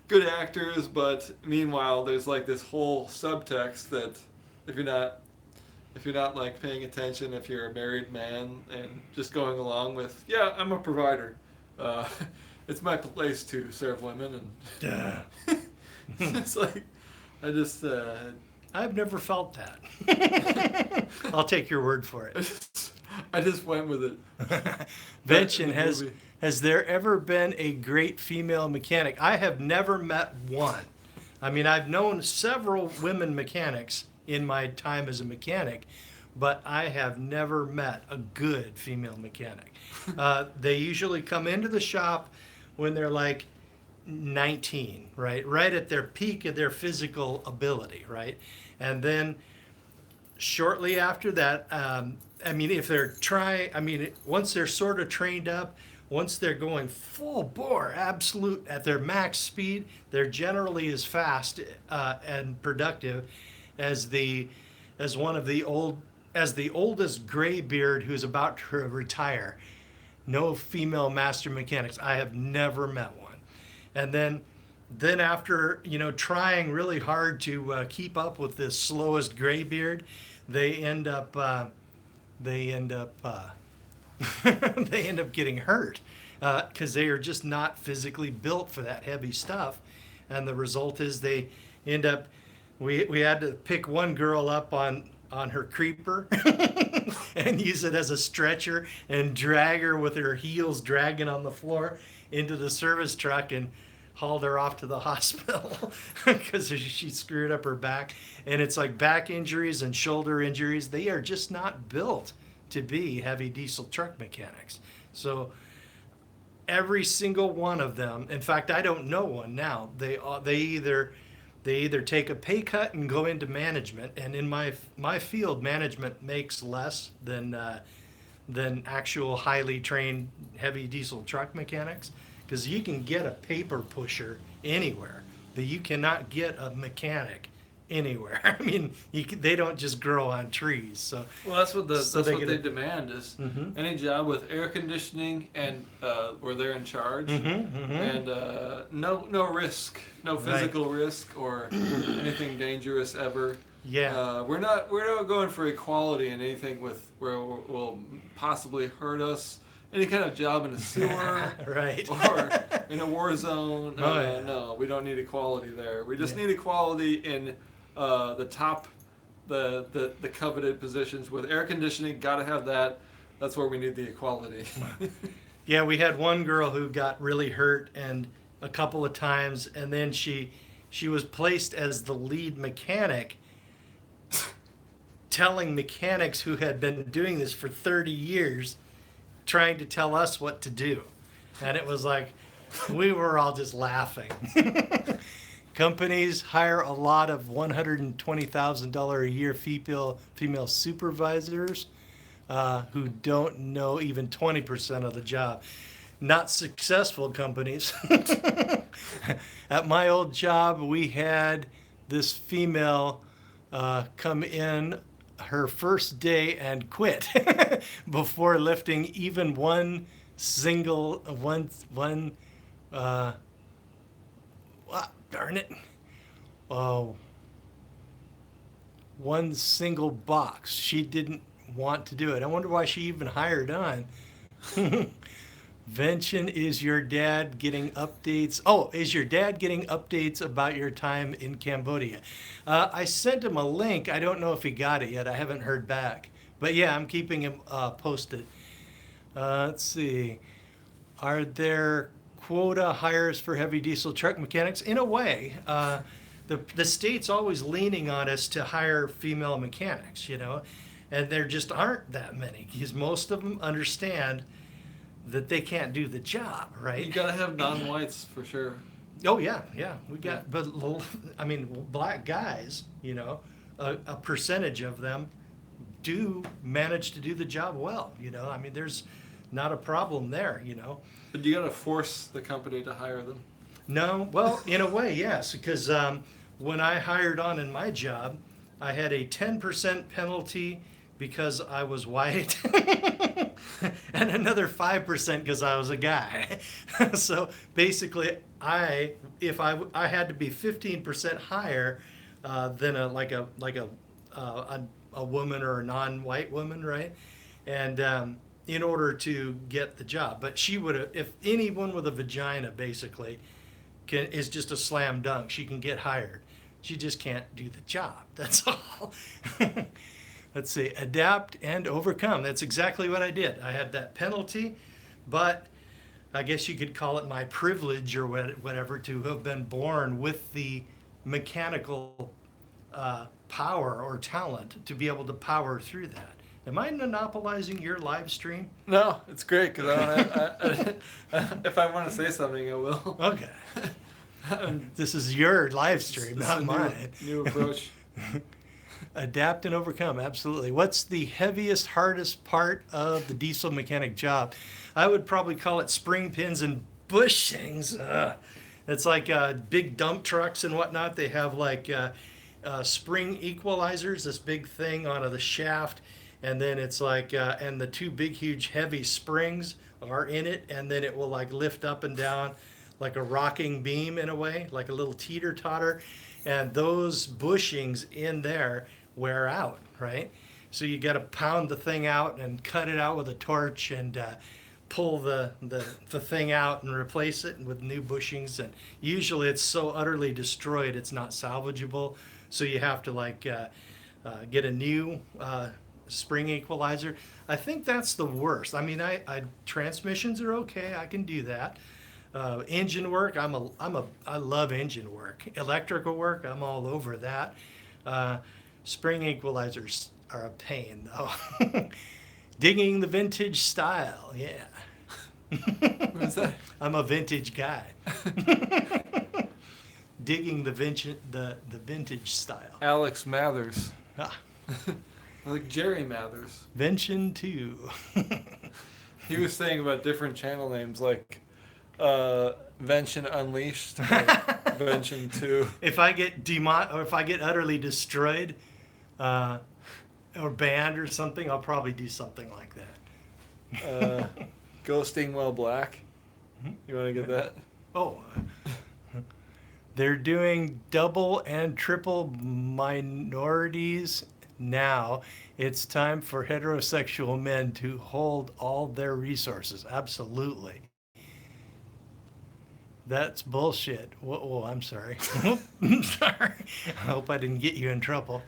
Speaker 1: good actors. But meanwhile, there's like this whole subtext that if you're not if you're not like paying attention, if you're a married man and just going along with, yeah, I'm a provider. Uh, it's my place to serve women,
Speaker 2: Duh.
Speaker 1: and it's like I just,
Speaker 2: I've never felt that. I'll take your word for
Speaker 1: I
Speaker 2: it.
Speaker 1: just, I just went with it.
Speaker 2: Vention,
Speaker 1: The movie.
Speaker 2: has there ever been a great female mechanic? I have never met one. I mean, I've known several women mechanics in my time as a mechanic, but I have never met a good female mechanic. They usually come into the shop when they're like 19, right? Right at their peak of their physical ability, right? And then shortly after that, I mean, if they're once they're sort of trained up, once they're going full bore, absolute at their max speed, they're generally as fast and productive as one of the oldest gray beard who's about to retire. No female master mechanics. I have never met one. And then after trying really hard to keep up with this slowest gray beard, they end up they end up they end up getting hurt because they are just not physically built for that heavy stuff, and the result is they end up. We had to pick one girl up on her creeper and use it as a stretcher and drag her with her heels dragging on the floor into the service truck and hauled her off to the hospital because she screwed up her back. And it's like back injuries and shoulder injuries. They are just not built to be heavy diesel truck mechanics. So every single one of them, in fact, I don't know one now. They either take a pay cut and go into management, and in my field, management makes less than actual highly trained heavy diesel truck mechanics, because you can get a paper pusher anywhere, but you cannot get a mechanic anywhere. I mean, they don't just grow on trees. So
Speaker 1: Well, that's what they
Speaker 2: get
Speaker 1: demand is
Speaker 2: Mhm.
Speaker 1: any job with air conditioning and where they're in charge, and no risk, no
Speaker 2: Right.
Speaker 1: physical risk or anything dangerous ever.
Speaker 2: Yeah.
Speaker 1: We're not going for equality in anything with where will possibly hurt us. Any kind of job in a sewer
Speaker 2: Right.
Speaker 1: or in a war zone.
Speaker 2: Oh, yeah.
Speaker 1: No, we don't need equality there. We just
Speaker 2: Yeah.
Speaker 1: need equality in the top, the coveted positions with air conditioning. Got to have that. That's where we need the equality.
Speaker 2: Yeah, we had one girl who got really hurt and a couple of times, and then she was placed as the lead mechanic, telling mechanics who had been doing this for 30 years, trying to tell us what to do. And it was like, we were all just laughing. Companies hire a lot of $120,000 a year female supervisors who don't know even 20% of the job. Not successful companies. At my old job, we had this female come in her first day and quit before lifting even one darn it. Oh, one single box. She didn't want to do it. I wonder why she even hired on. Vention, is your dad getting updates? Oh, is your dad getting updates about your time in Cambodia? I sent him a link. I don't know if he got it yet. I haven't heard back. But yeah, I'm keeping him posted. Let's see. Are there quota hires for heavy diesel truck mechanics? In a way, the state's always leaning on us to hire female mechanics, and there just aren't that many because most of them understand that they can't do the job, right?
Speaker 1: You gotta have non-whites for sure.
Speaker 2: Oh yeah, we got, but I mean, black guys, a percentage of them do manage to do the job well. I mean, there's not a problem there, you know.
Speaker 1: But you got to force the company to hire them.
Speaker 2: No, well, in a way, yes, because when I hired on in my job, I had a 10% penalty because I was white, and another 5% because I was a guy. So basically, I had to be 15% higher than a woman or a non-white woman, right? And in order to get the job, but she would have, if anyone with a vagina, basically, is just a slam dunk. She can get hired. She just can't do the job. That's all. Let's see, adapt and overcome. That's exactly what I did. I had that penalty, but I guess you could call it my privilege or whatever to have been born with the mechanical power or talent to be able to power through that. Am I monopolizing your live stream?
Speaker 1: No, it's great because if I want to say something, I will.
Speaker 2: Okay. This is your live stream,
Speaker 1: This
Speaker 2: not
Speaker 1: is a
Speaker 2: mine.
Speaker 1: new approach.
Speaker 2: Adapt and overcome, absolutely. What's the heaviest, hardest part of the diesel mechanic job? I would probably call it spring pins and bushings. It's like big dump trucks and whatnot. They have like spring equalizers, this big thing on the shaft, and then it's like, and the two big, huge, heavy springs are in it, and then it will like lift up and down like a rocking beam in a way, like a little teeter-totter. And those bushings in there wear out, right? So you got to pound the thing out and cut it out with a torch and pull the thing out and replace it with new bushings. And usually it's so utterly destroyed it's not salvageable. So you have to like get a new spring equalizer. I think that's the worst. I mean, transmissions are okay. I can do that. Engine work, I love engine work. Electrical work, I'm all over that. Spring equalizers are a pain, though. Digging the vintage style, yeah.
Speaker 1: What's that?
Speaker 2: I'm a vintage guy. Digging the vintage style.
Speaker 1: Alex Mathers.
Speaker 2: Ah,
Speaker 1: Like Jerry Mathers.
Speaker 2: Vention 2.
Speaker 1: He was saying about different channel names like Vention Unleashed, or Vention 2.
Speaker 2: If I get utterly destroyed or banned or something, I'll probably do something like that.
Speaker 1: Ghosting While Black. You want to get that?
Speaker 2: Oh, they're doing double and triple minorities now. It's time for heterosexual men to hold all their resources. Absolutely. That's bullshit. Whoa, I'm sorry. I'm sorry. I hope I didn't get you in trouble.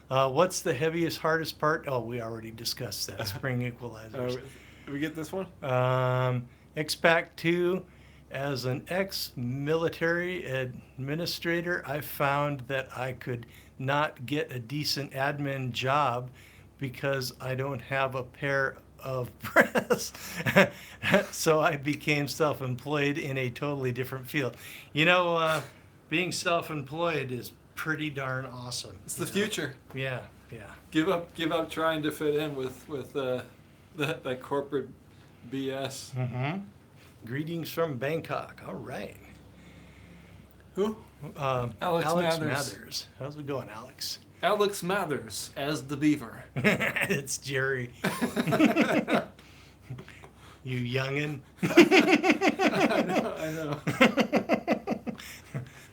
Speaker 2: What's the heaviest, hardest part? Oh, we already discussed that. Spring equalizers.
Speaker 1: Did we get this one?
Speaker 2: Expat 2. As an ex-military administrator, I found that I could not get a decent admin job because I don't have a pair of breasts. So I became self-employed in a totally different field. You know, being self-employed is pretty darn awesome.
Speaker 1: It's the future.
Speaker 2: Yeah.
Speaker 1: Give up trying to fit in with that corporate BS.
Speaker 2: Mm-hmm. Greetings from Bangkok. All right.
Speaker 1: Who?
Speaker 2: Alex
Speaker 1: Mathers.
Speaker 2: Mathers. How's it going, Alex?
Speaker 1: Alex Mathers as the Beaver.
Speaker 2: It's Jerry. You youngin'.
Speaker 1: I know.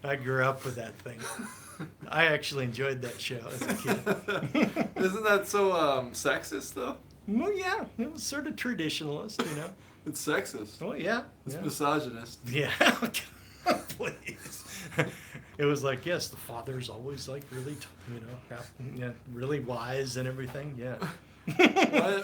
Speaker 2: I grew up with that thing. I actually enjoyed that show as a kid.
Speaker 1: Isn't that so sexist though?
Speaker 2: Well, yeah, it was sort of traditionalist, you know.
Speaker 1: It's sexist.
Speaker 2: Oh yeah,
Speaker 1: It's
Speaker 2: yeah.
Speaker 1: misogynist.
Speaker 2: Yeah, please. It was like, yes, the father's always like really, really wise and everything. Yeah.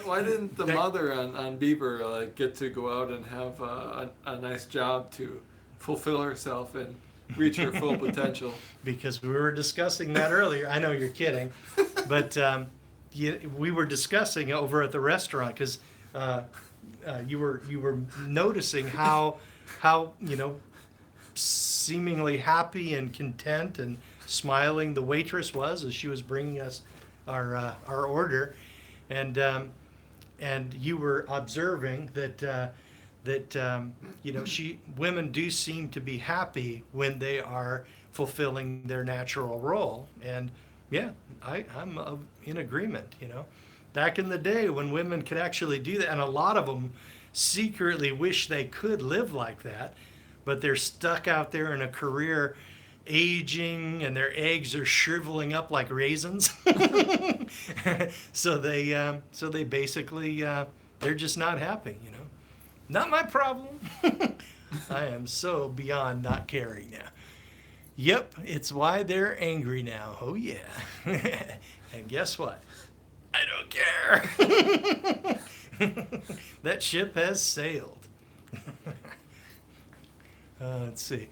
Speaker 1: Why didn't the mother on Bieber like get to go out and have a nice job to fulfill herself and reach her full potential?
Speaker 2: Because we were discussing that earlier. I know you're kidding, but we were discussing over at the restaurant because you were noticing how seemingly happy and content and smiling the waitress was as she was bringing us our order, and and you were observing that women do seem to be happy when they are fulfilling their natural role. And yeah, I'm in agreement. Back in the day when women could actually do that, and a lot of them secretly wish they could live like that, but they're stuck out there in a career aging and their eggs are shriveling up like raisins. So they basically they're just not happy. Not my problem. I am so beyond not caring now. Yep, it's why they're angry now. Oh yeah. And guess what? I don't care. That ship has sailed. Let's see.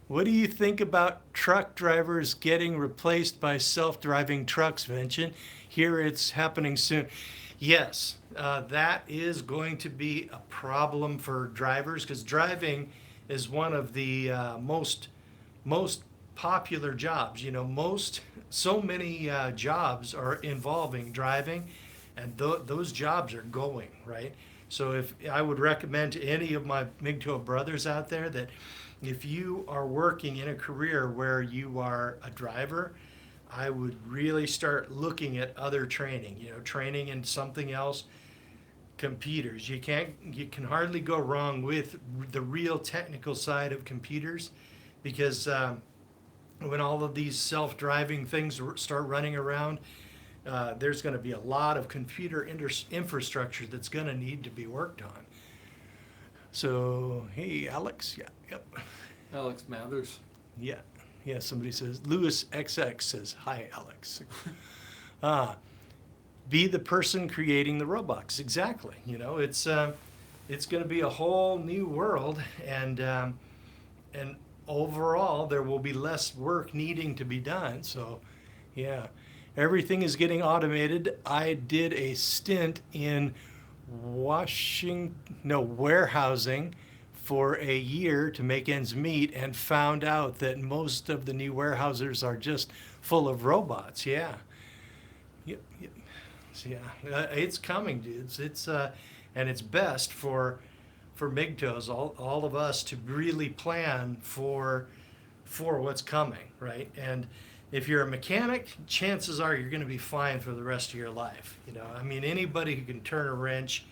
Speaker 2: What do you think about truck drivers getting replaced by self-driving trucks, Vention? Here it's happening soon. Yes, that is going to be a problem for drivers because driving is one of the most popular jobs. So many jobs are involving driving, and those jobs are going, right? So if I would recommend to any of my MGTOW brothers out there that if you are working in a career where you are a driver, I would really start looking at other training, training in something else. Computers. You can hardly go wrong with the real technical side of computers, because when all of these self-driving things start running around, there's going to be a lot of computer infrastructure that's going to need to be worked on. So, hey, Alex. Yeah, yep.
Speaker 1: Alex Mathers.
Speaker 2: Yeah. Yeah, somebody says, Lewis XX says, hi, Alex. Be the person creating the robots. Exactly. It's going to be a whole new world, and overall, there will be less work needing to be done. So, yeah, everything is getting automated. I did a stint in warehousing for a year to make ends meet, and found out that most of the new warehouses are just full of robots. Yeah. Yep. So, yeah, it's coming, dudes. It's and it's best for MGTOWs, all of us, to really plan for what's coming, right? And if you're a mechanic, chances are you're going to be fine for the rest of your life. Anybody who can turn a wrench,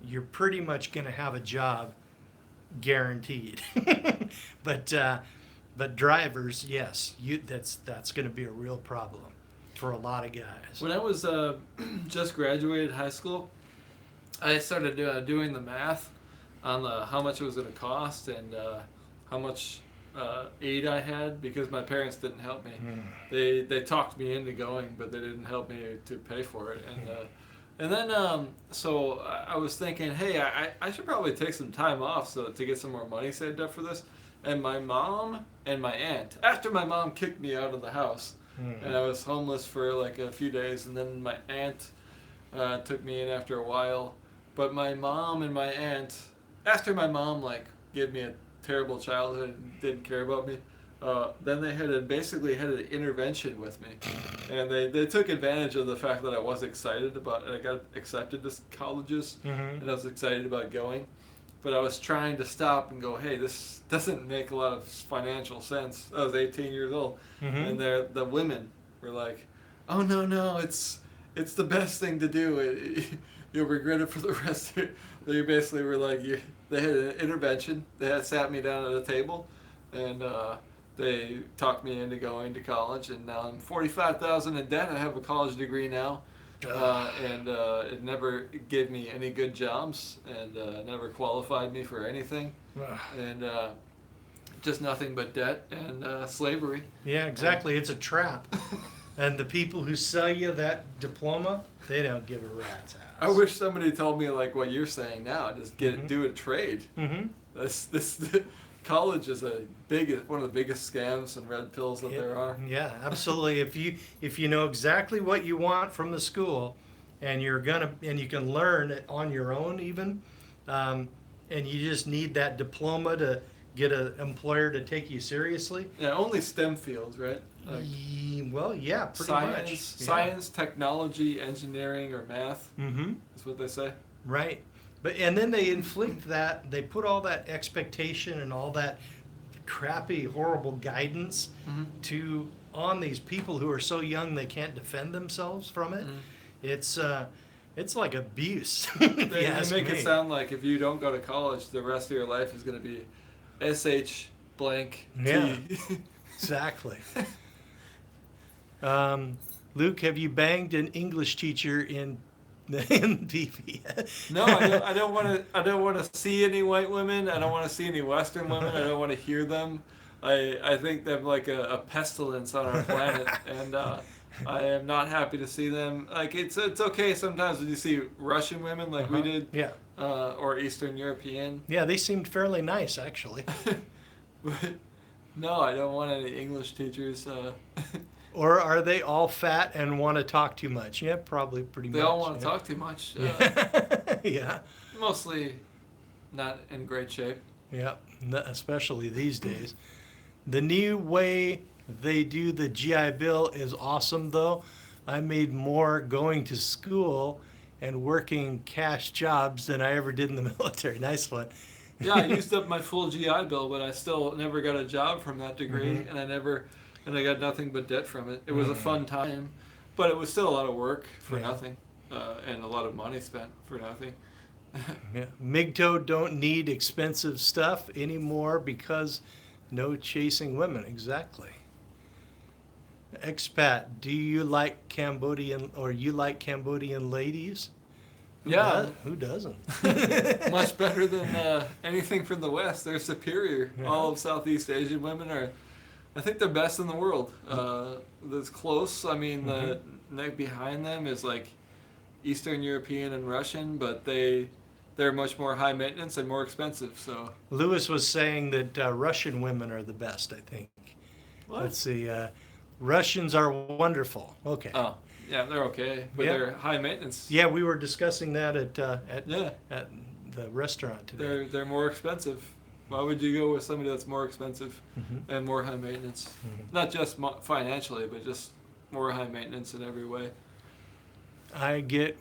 Speaker 2: you're pretty much going to have a job, guaranteed. But drivers, yes, that's going to be a real problem for a lot of guys.
Speaker 1: When I was just graduated high school, I started doing the math on how much it was going to cost and how much aid I had, because my parents didn't help me. They talked me into going, but they didn't help me to pay for it. And then so I was thinking, hey, I should probably take some time off to get some more money saved up for this. And my mom and my aunt, after my mom kicked me out of the house, and I was homeless for like a few days, and then my aunt took me in after a while. But my mom and my aunt, after my mom gave me a terrible childhood and didn't care about me, then they basically had an intervention with me, and they took advantage of the fact that I was excited about it. I got accepted to colleges, and I was excited about going, but I was trying to stop and go, hey, this doesn't make a lot of financial sense. I was 18 years old, and the women were like, oh no, it's the best thing to do. You'll regret it for the rest of it. They basically were like, they had an intervention. They had sat me down at a table, and they talked me into going to college, and now I'm $45,000 in debt. I have a college degree now, and it never gave me any good jobs, and never qualified me for anything, and just nothing but debt and slavery.
Speaker 2: Yeah, exactly. It's a trap. And the people who sell you that diploma, they don't give a rat's ass.
Speaker 1: I wish somebody told me like what you're saying now. Just do a trade. This college is one of the biggest scams and red pills that there are.
Speaker 2: Yeah, absolutely. If you know exactly what you want from the school, and you can learn it on your own even, and you just need that diploma to get an employer to take you seriously.
Speaker 1: Yeah, only STEM fields, right?
Speaker 2: Well, yeah, pretty much.
Speaker 1: Science, technology, engineering, or math is what they say.
Speaker 2: Right. But and then they inflict that, they put all that expectation and all that crappy, horrible guidance to on these people who are so young they can't defend themselves from it. It's like abuse.
Speaker 1: They make it sound like if you don't go to college, the rest of your life is going to be SH blank T.
Speaker 2: Yeah. Exactly. Luke, have you banged an English teacher in PBS?
Speaker 1: No, I don't want to. I don't want to see any white women. I don't want to see any Western women. I don't want to hear them. I think they're like a pestilence on our planet, and I am not happy to see them. Like it's okay sometimes when you see Russian women like we did,
Speaker 2: Yeah.
Speaker 1: Or Eastern European.
Speaker 2: Yeah, they seemed fairly nice actually.
Speaker 1: But no, I don't want any English teachers.
Speaker 2: Or are they all fat and want to talk too much? Yeah, probably pretty much.
Speaker 1: They all want to talk too much.
Speaker 2: Yeah.
Speaker 1: Mostly not in great shape.
Speaker 2: Yeah, especially these days. The new way they do the GI Bill is awesome, though. I made more going to school and working cash jobs than I ever did in the military. Nice one.
Speaker 1: Yeah, I used up my full GI Bill, but I still never got a job from that degree, and I got nothing but debt from it. It was a fun time, but it was still a lot of work for nothing, and a lot of money spent for nothing.
Speaker 2: Yeah. MGTOW don't need expensive stuff anymore because no chasing women. Exactly. Expat, do you like Cambodian ladies? Who doesn't?
Speaker 1: Much better than anything from the West. They're superior.
Speaker 2: Yeah.
Speaker 1: All of Southeast Asian women are, I think they're best in the world. That's close. I mean, the neck behind them is like Eastern European and Russian, but they're much more high maintenance and more expensive. So
Speaker 2: Lewis was saying that Russian women are the best, I think.
Speaker 1: what?
Speaker 2: Let's see. Russians are wonderful. Okay.
Speaker 1: Oh, yeah, they're okay, but
Speaker 2: Yeah.
Speaker 1: they're high maintenance.
Speaker 2: Yeah, we were discussing that at
Speaker 1: Yeah,
Speaker 2: the restaurant today.
Speaker 1: they're more expensive. Why would you go with somebody that's more expensive and more high maintenance? Not just financially, but just more high maintenance in every way.
Speaker 2: I get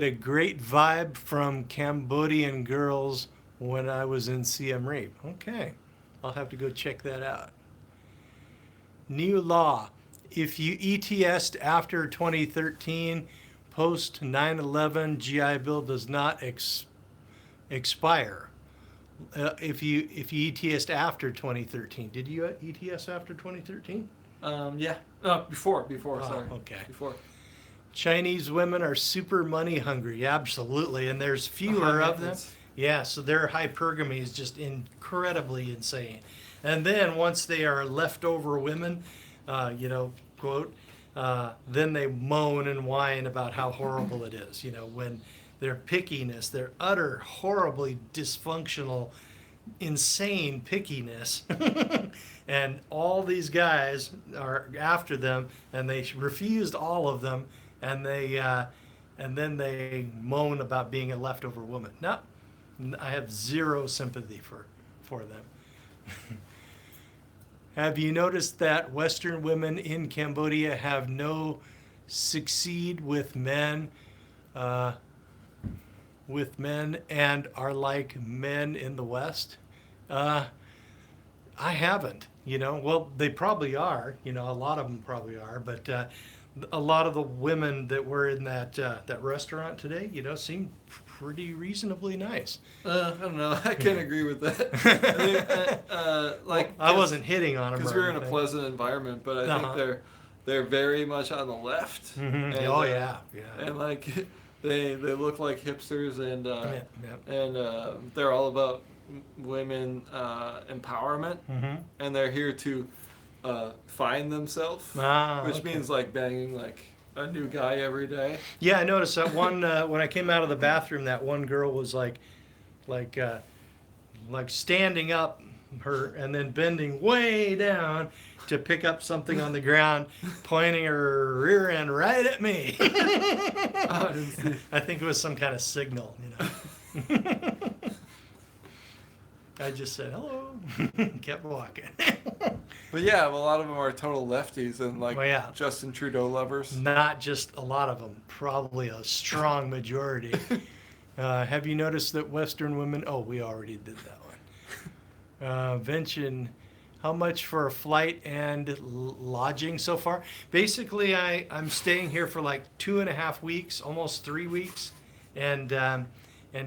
Speaker 2: a great vibe from Cambodian girls when I was in Siem Reap. Okay, I'll have to go check that out. New law. If you ETS'd after 2013, post 9/11 GI Bill does not expire. If you ETS'd after 2013, did you ETS after 2013?
Speaker 1: Yeah. Before. Sorry.
Speaker 2: Okay.
Speaker 1: Before.
Speaker 2: Chinese women are super money hungry, absolutely, and there's fewer of them. Yeah, so their hypergamy is just incredibly insane. And then once they are leftover women, quote, then they moan and whine about how horrible it is. When their pickiness, their utter, horribly dysfunctional, insane pickiness, and all these guys are after them, and they refused all of them, and then they moan about being a leftover woman. No, I have zero sympathy for them. Have you noticed that Western women in Cambodia have no succeed with men and are like men in the West? I haven't. Well, they probably are. A lot of them probably are, but a lot of the women that were in that restaurant today, seemed pretty reasonably nice.
Speaker 1: I don't know. I can't agree with that.
Speaker 2: I wasn't hitting on them
Speaker 1: because we're in a pleasant environment, but I think they're very much on the left.
Speaker 2: And,
Speaker 1: yeah. And like they look like hipsters, and they're all about women empowerment, and they're here to find themselves, which means like banging like a new guy every day.
Speaker 2: Yeah, I noticed that one when I came out of the bathroom. That one girl was like standing up, and then bending way down to pick up something on the ground, pointing her rear end right at me.
Speaker 1: I didn't see.
Speaker 2: I think it was some kind of signal, I just said hello, kept walking.
Speaker 1: But yeah, a lot of them are total lefties and like
Speaker 2: Well, yeah.
Speaker 1: Justin Trudeau lovers.
Speaker 2: Not just a lot of them, probably a strong majority. Have you noticed that Western women? Oh, we already did that one. Vention, how much for a flight and lodging so far? Basically, I'm staying here for like 2.5 weeks, almost 3 weeks, and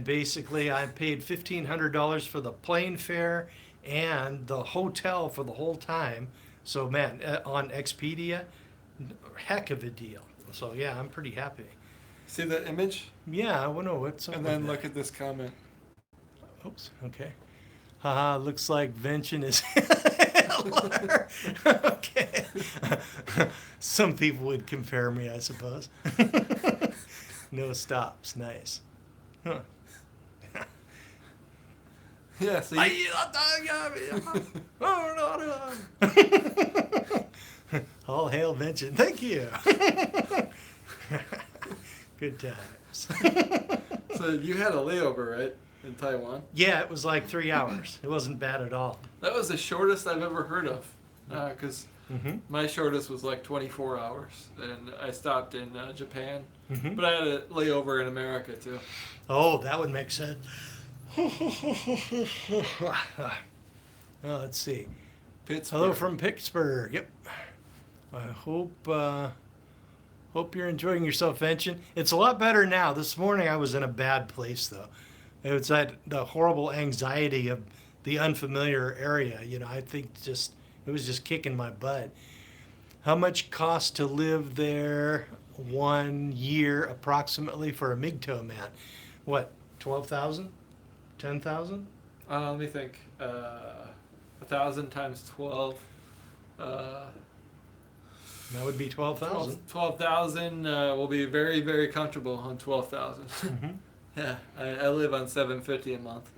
Speaker 2: basically I paid $1,500 for the plane fare and the hotel for the whole time. So man, on Expedia, heck of a deal. So yeah, I'm pretty happy.
Speaker 1: See the image?
Speaker 2: Yeah, I want to know what's up
Speaker 1: And
Speaker 2: with
Speaker 1: then
Speaker 2: that.
Speaker 1: look at this comment.
Speaker 2: Oops. Okay. Haha. Looks like Vention is. Okay. Some people would compare me, I suppose. No stops. Nice. Huh.
Speaker 1: Yeah, so
Speaker 2: All hail Vention. Thank you. Good times.
Speaker 1: so you had a layover, right? In Taiwan?
Speaker 2: Yeah, it was like 3 hours. It wasn't bad at all.
Speaker 1: That was the shortest I've ever heard of. Because
Speaker 2: Mm-hmm.
Speaker 1: my shortest was like 24 hours. And I stopped in Japan.
Speaker 2: Mm-hmm.
Speaker 1: But I had a layover in America too.
Speaker 2: Oh, that would make sense. Let's see.
Speaker 1: Pittsburgh.
Speaker 2: Hello from Pittsburgh. Yep. I hope you're enjoying yourself, Vention. It's a lot better now. This morning I was in a bad place though. It was that the horrible anxiety of the unfamiliar area. You know, I think it was just kicking my butt. How much cost to live there 1 year approximately for a MGTOW man? What, 12,000? 10,000?
Speaker 1: Let me think. 1,000 times 12.
Speaker 2: That would be 12,000.
Speaker 1: 12,000 will be very, very comfortable on 12,000.
Speaker 2: Mm-hmm.
Speaker 1: Yeah, I live on 750 a month.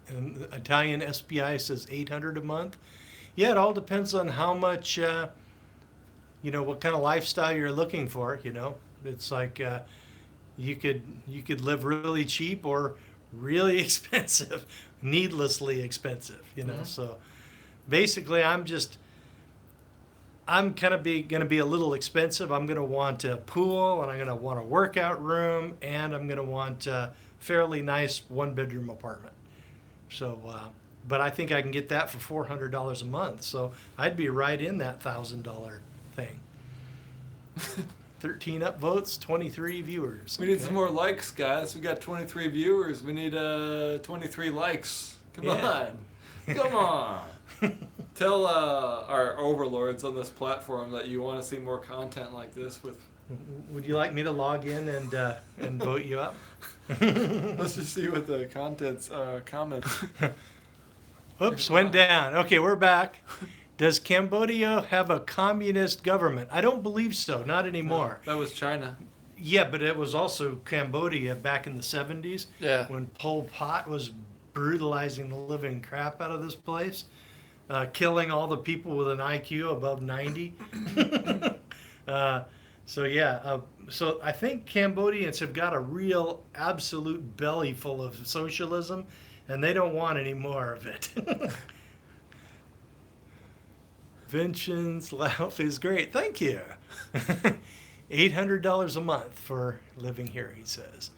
Speaker 2: And the Italian SPI says 800 a month. Yeah, it all depends on how much, what kind of lifestyle you're looking for. You know, it's like you could live really cheap or really expensive, needlessly expensive. You know,
Speaker 1: Mhm.
Speaker 2: so basically, I'm kind of going to be a little expensive. I'm going to want a pool, and I'm going to want a workout room, and I'm going to want a fairly nice 1-bedroom apartment. So, but I think I can get that for $400 a month. So I'd be right in that $1,000 thing. 13 upvotes, 23 viewers.
Speaker 1: We need
Speaker 2: Okay.
Speaker 1: some more likes, guys. We got 23 viewers. We need 23 likes. Come
Speaker 2: Yeah.
Speaker 1: on. Come on. Tell our overlords on this platform that you want to see more content like this with.
Speaker 2: Would you like me to log in and vote you up?
Speaker 1: Let's just see what the contents comments.
Speaker 2: Oops, went down. Okay, we're back. Does Cambodia have a communist government? I don't believe so. Not anymore.
Speaker 1: That was China.
Speaker 2: Yeah, but it was also Cambodia back in the 70s
Speaker 1: Yeah.
Speaker 2: when Pol Pot was brutalizing the living crap out of this place, killing all the people with an IQ above 90. So I think Cambodians have got a real absolute belly full of socialism, and they don't want any more of it. Vention's laugh is great. Thank you. $800 a month for living here, he says.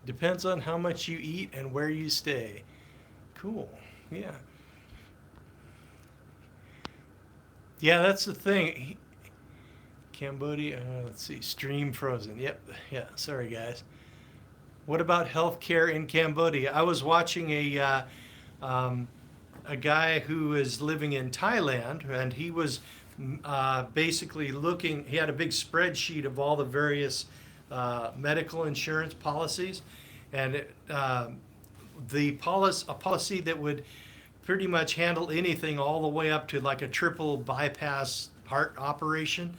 Speaker 2: Depends on how much you eat and where you stay. Cool. Yeah. Yeah, that's the thing. Cambodia, let's see, stream frozen. Yep. Yeah, sorry guys. What about healthcare in Cambodia? I was watching a guy who is living in Thailand, and he was basically looking, he had a big spreadsheet of all the various medical insurance policies, and a policy that would pretty much handle anything all the way up to like a triple bypass heart operation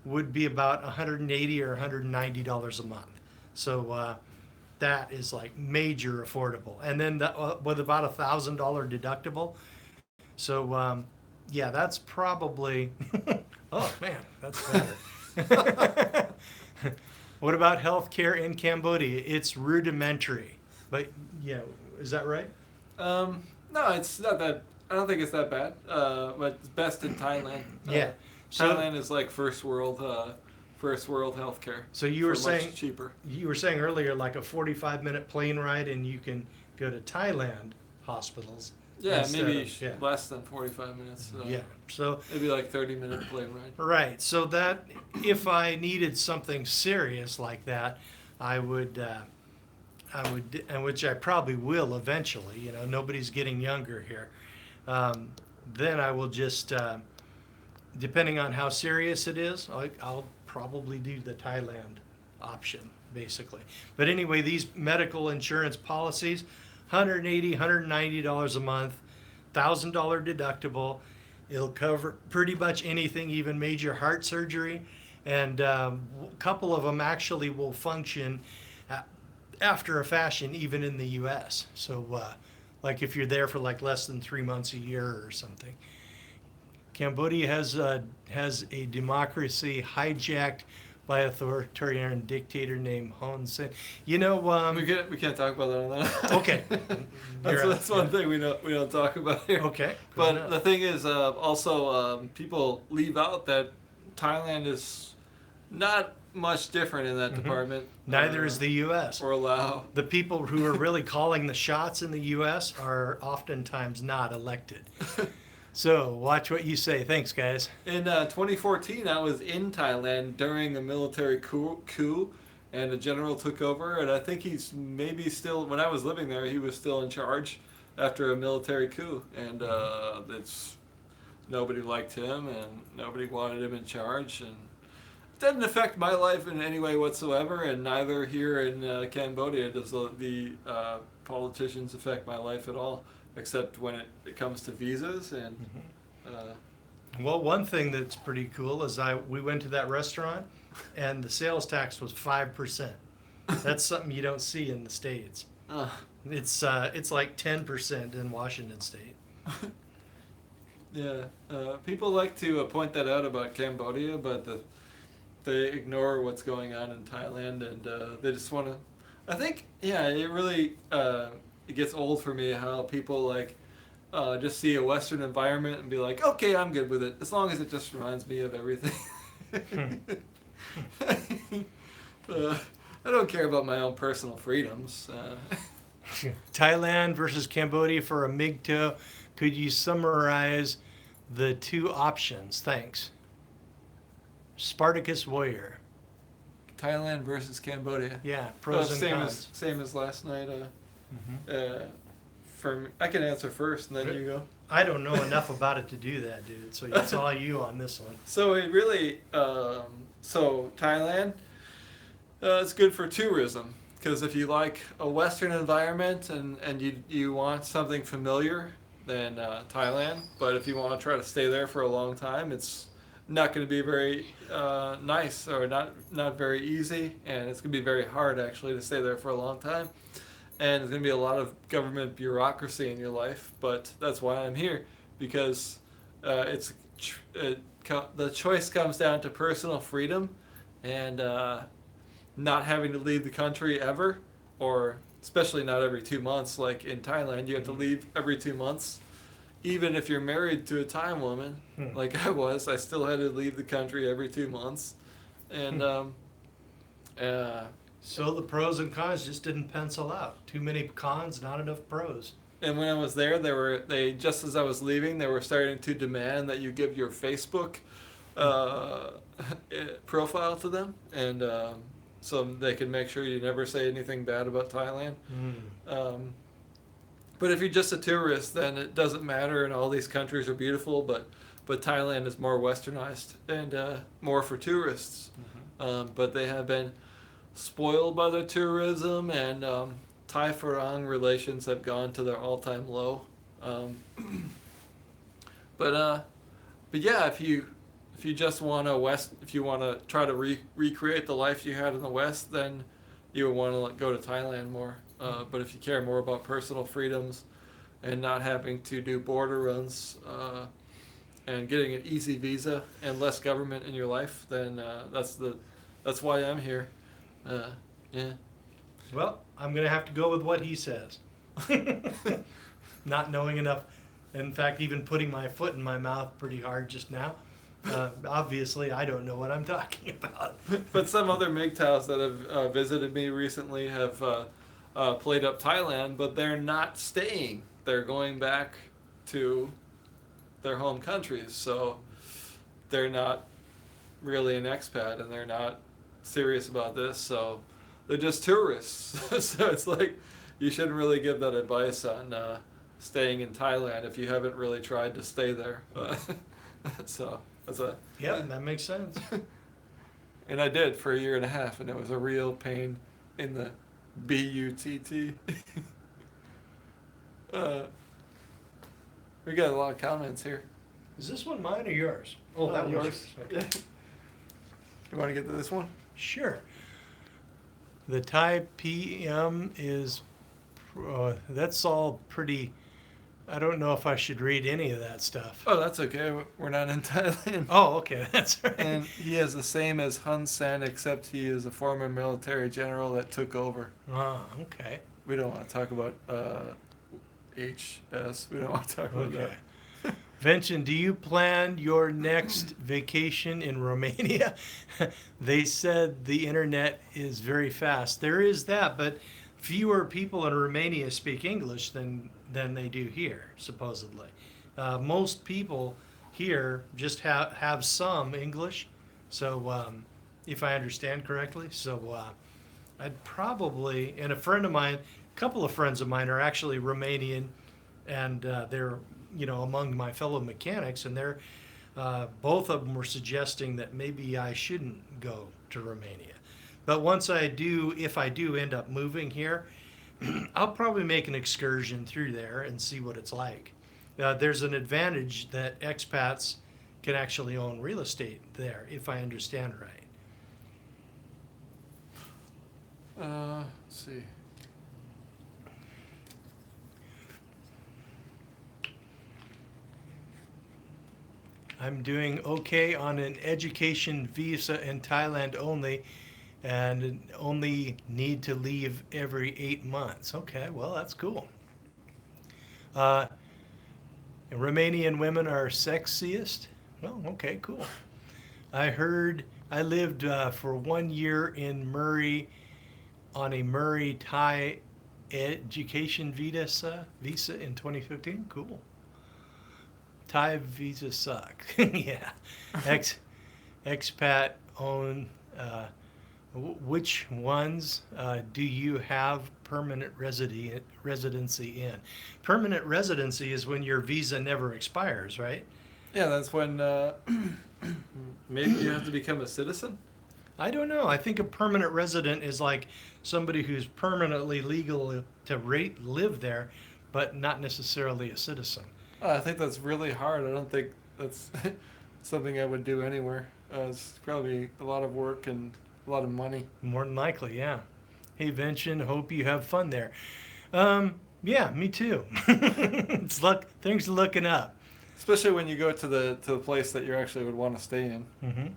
Speaker 2: would be about $180 or $190 a month. So that is like major affordable. And then with about $1,000 deductible. So yeah, that's probably, oh man, that's better. What about healthcare in Cambodia? It's rudimentary, but yeah, is that right?
Speaker 1: No, it's not that. I don't think it's that bad. But it's best in Thailand.
Speaker 2: Yeah. So
Speaker 1: Thailand is like first world healthcare.
Speaker 2: so you were
Speaker 1: for
Speaker 2: saying
Speaker 1: much cheaper.
Speaker 2: you were saying earlier like a 45-minute plane ride and you can go to Thailand hospitals.
Speaker 1: Yeah,
Speaker 2: instead
Speaker 1: maybe
Speaker 2: of- yeah.
Speaker 1: less than 45 minutes.
Speaker 2: Yeah. So
Speaker 1: Maybe like 30-minute plane ride.
Speaker 2: right. So that if I needed something serious like that, I would, and which I probably will eventually. You know, nobody's getting younger here. Then I will just, depending on how serious it is, I'll probably do the Thailand option, basically. But anyway, these medical insurance policies, $180, $190 a month, $1,000 deductible. It'll cover pretty much anything, even major heart surgery. And a couple of them actually will function after a fashion, even in the U.S. So, like if you're there for like less than 3 months a year or something. Cambodia has a democracy hijacked by authoritarian dictator named Hun Sen. You know,
Speaker 1: We can't talk about that on that.
Speaker 2: okay.
Speaker 1: That's one thing we don't talk about here.
Speaker 2: Okay.
Speaker 1: But the thing is, also people leave out that Thailand is not much different in that department.
Speaker 2: Neither is the U.S.
Speaker 1: Or Laos.
Speaker 2: The people who are really calling the shots in the U.S. are oftentimes not elected. So watch what you say. Thanks, guys.
Speaker 1: In 2014, I was in Thailand during a military coup, and a general took over, and I think he's maybe still, when I was living there, he was still in charge after a military coup, and nobody liked him, and nobody wanted him in charge, and it doesn't affect my life in any way whatsoever, and neither here in Cambodia does the politicians affect my life at all, except when it comes to visas and.
Speaker 2: Well, one thing that's pretty cool is we went to that restaurant, and the sales tax was 5%. That's something you don't see in the States. It's like 10% in Washington State.
Speaker 1: Yeah, people like to point that out about Cambodia, but they ignore what's going on in Thailand, and they just want to. I think, yeah, it really it gets old for me how people like just see a Western environment and be like, okay, I'm good with it, as long as it just reminds me of everything. I don't care about my own personal freedoms.
Speaker 2: Thailand versus Cambodia for a MGTOW. Could you summarize the two options? Thanks. Spartacus Warrior.
Speaker 1: Thailand versus Cambodia.
Speaker 2: Yeah, pros and cons.
Speaker 1: Same as last night. I can answer first, and then you go.
Speaker 2: I don't know enough about it to do that, dude. So it's all you on this one.
Speaker 1: So it really, so Thailand, it's good for tourism, because if you like a Western environment and you want something familiar, then Thailand. But if you want to try to stay there for a long time, it's not going to be very nice, or not very easy, and it's going to be very hard actually to stay there for a long time. And there's going to be a lot of government bureaucracy in your life, but that's why I'm here, because the choice comes down to personal freedom and not having to leave the country ever, or especially not every 2 months. Like in Thailand, you have to leave every 2 months. Even if you're married to a Thai woman, like I was, I still had to leave the country every 2 months. And
Speaker 2: so the pros and cons just didn't pencil out. Too many cons, not enough pros.
Speaker 1: And when I was there, they just as I was leaving, they were starting to demand that you give your Facebook profile to them, and so they can make sure you never say anything bad about Thailand. But if you're just a tourist, then it doesn't matter, and all these countries are beautiful, but Thailand is more westernized and more for tourists. But they have been spoiled by their tourism, and Thai Farang relations have gone to their all-time low. But yeah, if you just want if you want to try to recreate the life you had in the West, then you would want to go to Thailand more. But if you care more about personal freedoms and not having to do border runs and getting an easy visa and less government in your life, then that's why I'm here. Yeah.
Speaker 2: Well, I'm going to have to go with what he says. not knowing enough. In fact, even putting my foot in my mouth pretty hard just now. Obviously, I don't know what I'm talking about.
Speaker 1: But some other MGTOWs that have visited me recently have played up Thailand, but they're not staying. They're going back to their home countries, so they're not really an expat, and they're not serious about this, so they're just tourists. So it's like you shouldn't really give that advice on staying in Thailand if you haven't really tried to stay there. So that's a
Speaker 2: Yeah, that makes sense.
Speaker 1: and I did for a year and a half, and it was a real pain in the butt. We got a lot of comments here.
Speaker 2: Is this one mine or yours? Oh, that was yours. Okay.
Speaker 1: You want to get to this one?
Speaker 2: Sure. The Thai PM is, that's all pretty, I don't know if I should read any of that stuff.
Speaker 1: Oh, that's okay. We're not in Thailand.
Speaker 2: Oh, okay, that's right.
Speaker 1: And he has the same as Hun Sen, except he is a former military general that took over.
Speaker 2: Oh, okay.
Speaker 1: We don't want to talk about HS. We don't want to talk about
Speaker 2: Okay.
Speaker 1: that.
Speaker 2: Vention, do you plan your next vacation in Romania? They said the internet is very fast. There is that, but fewer people in Romania speak English than they do here, supposedly. Most people here just have some English, so if I understand correctly. So I'd probably, and a couple of friends of mine are actually Romanian, and they're among my fellow mechanics, and they're both of them were suggesting that maybe I shouldn't go to Romania. But if I do end up moving here, I'll probably make an excursion through there and see what it's like. There's an advantage that expats can actually own real estate there, if I understand right.
Speaker 1: Let's see.
Speaker 2: I'm doing okay on an education visa in Thailand only, and only need to leave every 8 months. Okay, well, that's cool. Romanian women are sexiest? Well, okay, cool. I lived for 1 year in Murray on a Murray Thai education visa in 2015. Cool. Thai visas suck. Yeah. Expat own. Which ones do you have permanent residency in? Permanent residency is when your visa never expires, right?
Speaker 1: Yeah, that's when maybe you have to become a citizen.
Speaker 2: I don't know. I think a permanent resident is like somebody who's permanently legal to live there, but not necessarily a citizen.
Speaker 1: I think that's really hard. I don't think that's something I would do anywhere. It's probably a lot of work and a lot of money.
Speaker 2: More than likely, yeah. Hey, Vention, hope you have fun there. Yeah, me too. Things are looking up.
Speaker 1: Especially when you go to the place that you actually would want to stay in.
Speaker 2: Mm-hmm.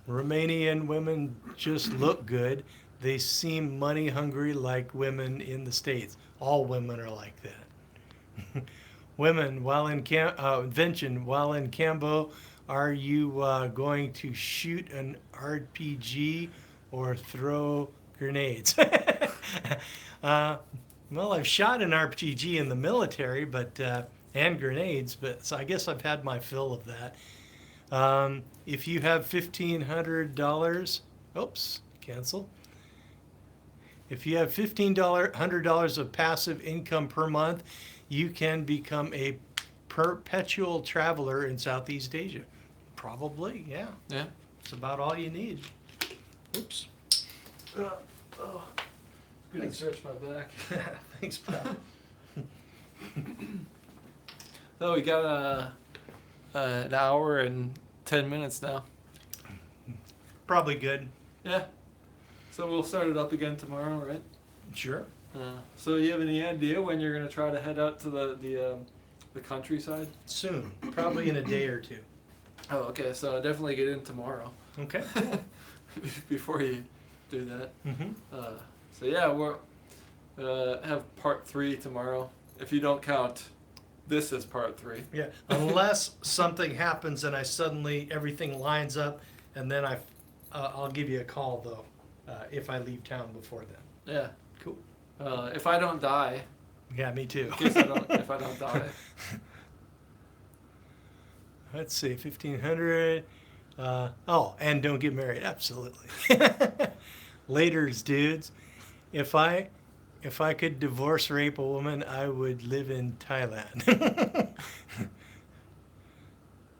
Speaker 2: Romanian women just look good. They seem money hungry like women in the States. All women are like that. Women, Vention, while in Cambo, are you going to shoot an RPG or throw grenades? Well, I've shot an RPG in the military, and grenades, but so I guess I've had my fill of that. If you have $1,500, oops, cancel. If you have $1,500 of passive income per month, you can become a perpetual traveler in Southeast Asia. Probably, yeah.
Speaker 1: Yeah.
Speaker 2: It's about all you need. Oops.
Speaker 1: Good to stretch my back.
Speaker 2: Thanks, pal.
Speaker 1: So we got an hour and 10 minutes now.
Speaker 2: Probably good.
Speaker 1: Yeah. So we'll start it up again tomorrow, right?
Speaker 2: Sure.
Speaker 1: So you have any idea when you're going to try to head out to the countryside?
Speaker 2: Soon. Probably in a day or two.
Speaker 1: Oh, okay. So definitely get in tomorrow.
Speaker 2: Okay.
Speaker 1: Before you do that.
Speaker 2: Mm-hmm.
Speaker 1: So yeah, we'll have part 3 tomorrow. if you don't count this as part 3.
Speaker 2: Yeah, unless something happens and I suddenly everything lines up, and then I'll give you a call though, if I leave town before then.
Speaker 1: Yeah.
Speaker 2: Cool.
Speaker 1: If I don't die,
Speaker 2: Yeah, me too.
Speaker 1: in case if I don't die.
Speaker 2: Let's see, 1500. And don't get married. Absolutely. Laters, dudes. If I could divorce rape a woman, I would live in Thailand.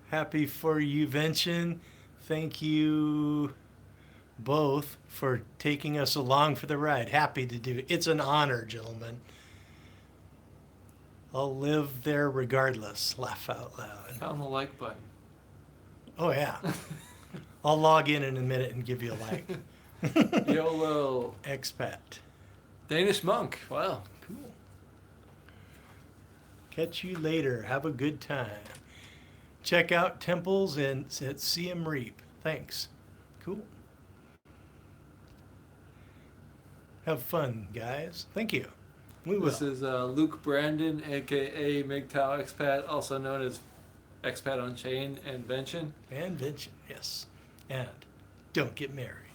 Speaker 2: Happy for you, Vention. Thank you both for taking us along for the ride. Happy to do it. It's an honor, gentlemen. I'll live there regardless. Laugh out loud.
Speaker 1: Found the like button.
Speaker 2: Oh, yeah. I'll log in a minute and give you a like.
Speaker 1: YOLO.
Speaker 2: Expat.
Speaker 1: Danish monk. Wow.
Speaker 2: Cool. Catch you later. Have a good time. Check out temples and see 'em reap. Thanks. Cool. Have fun, guys. Thank you. We will.
Speaker 1: This is Luke Brandon, aka MGTOW Expat, also known as Expat on Chain and Vention.
Speaker 2: And Vention, yes. And don't get married.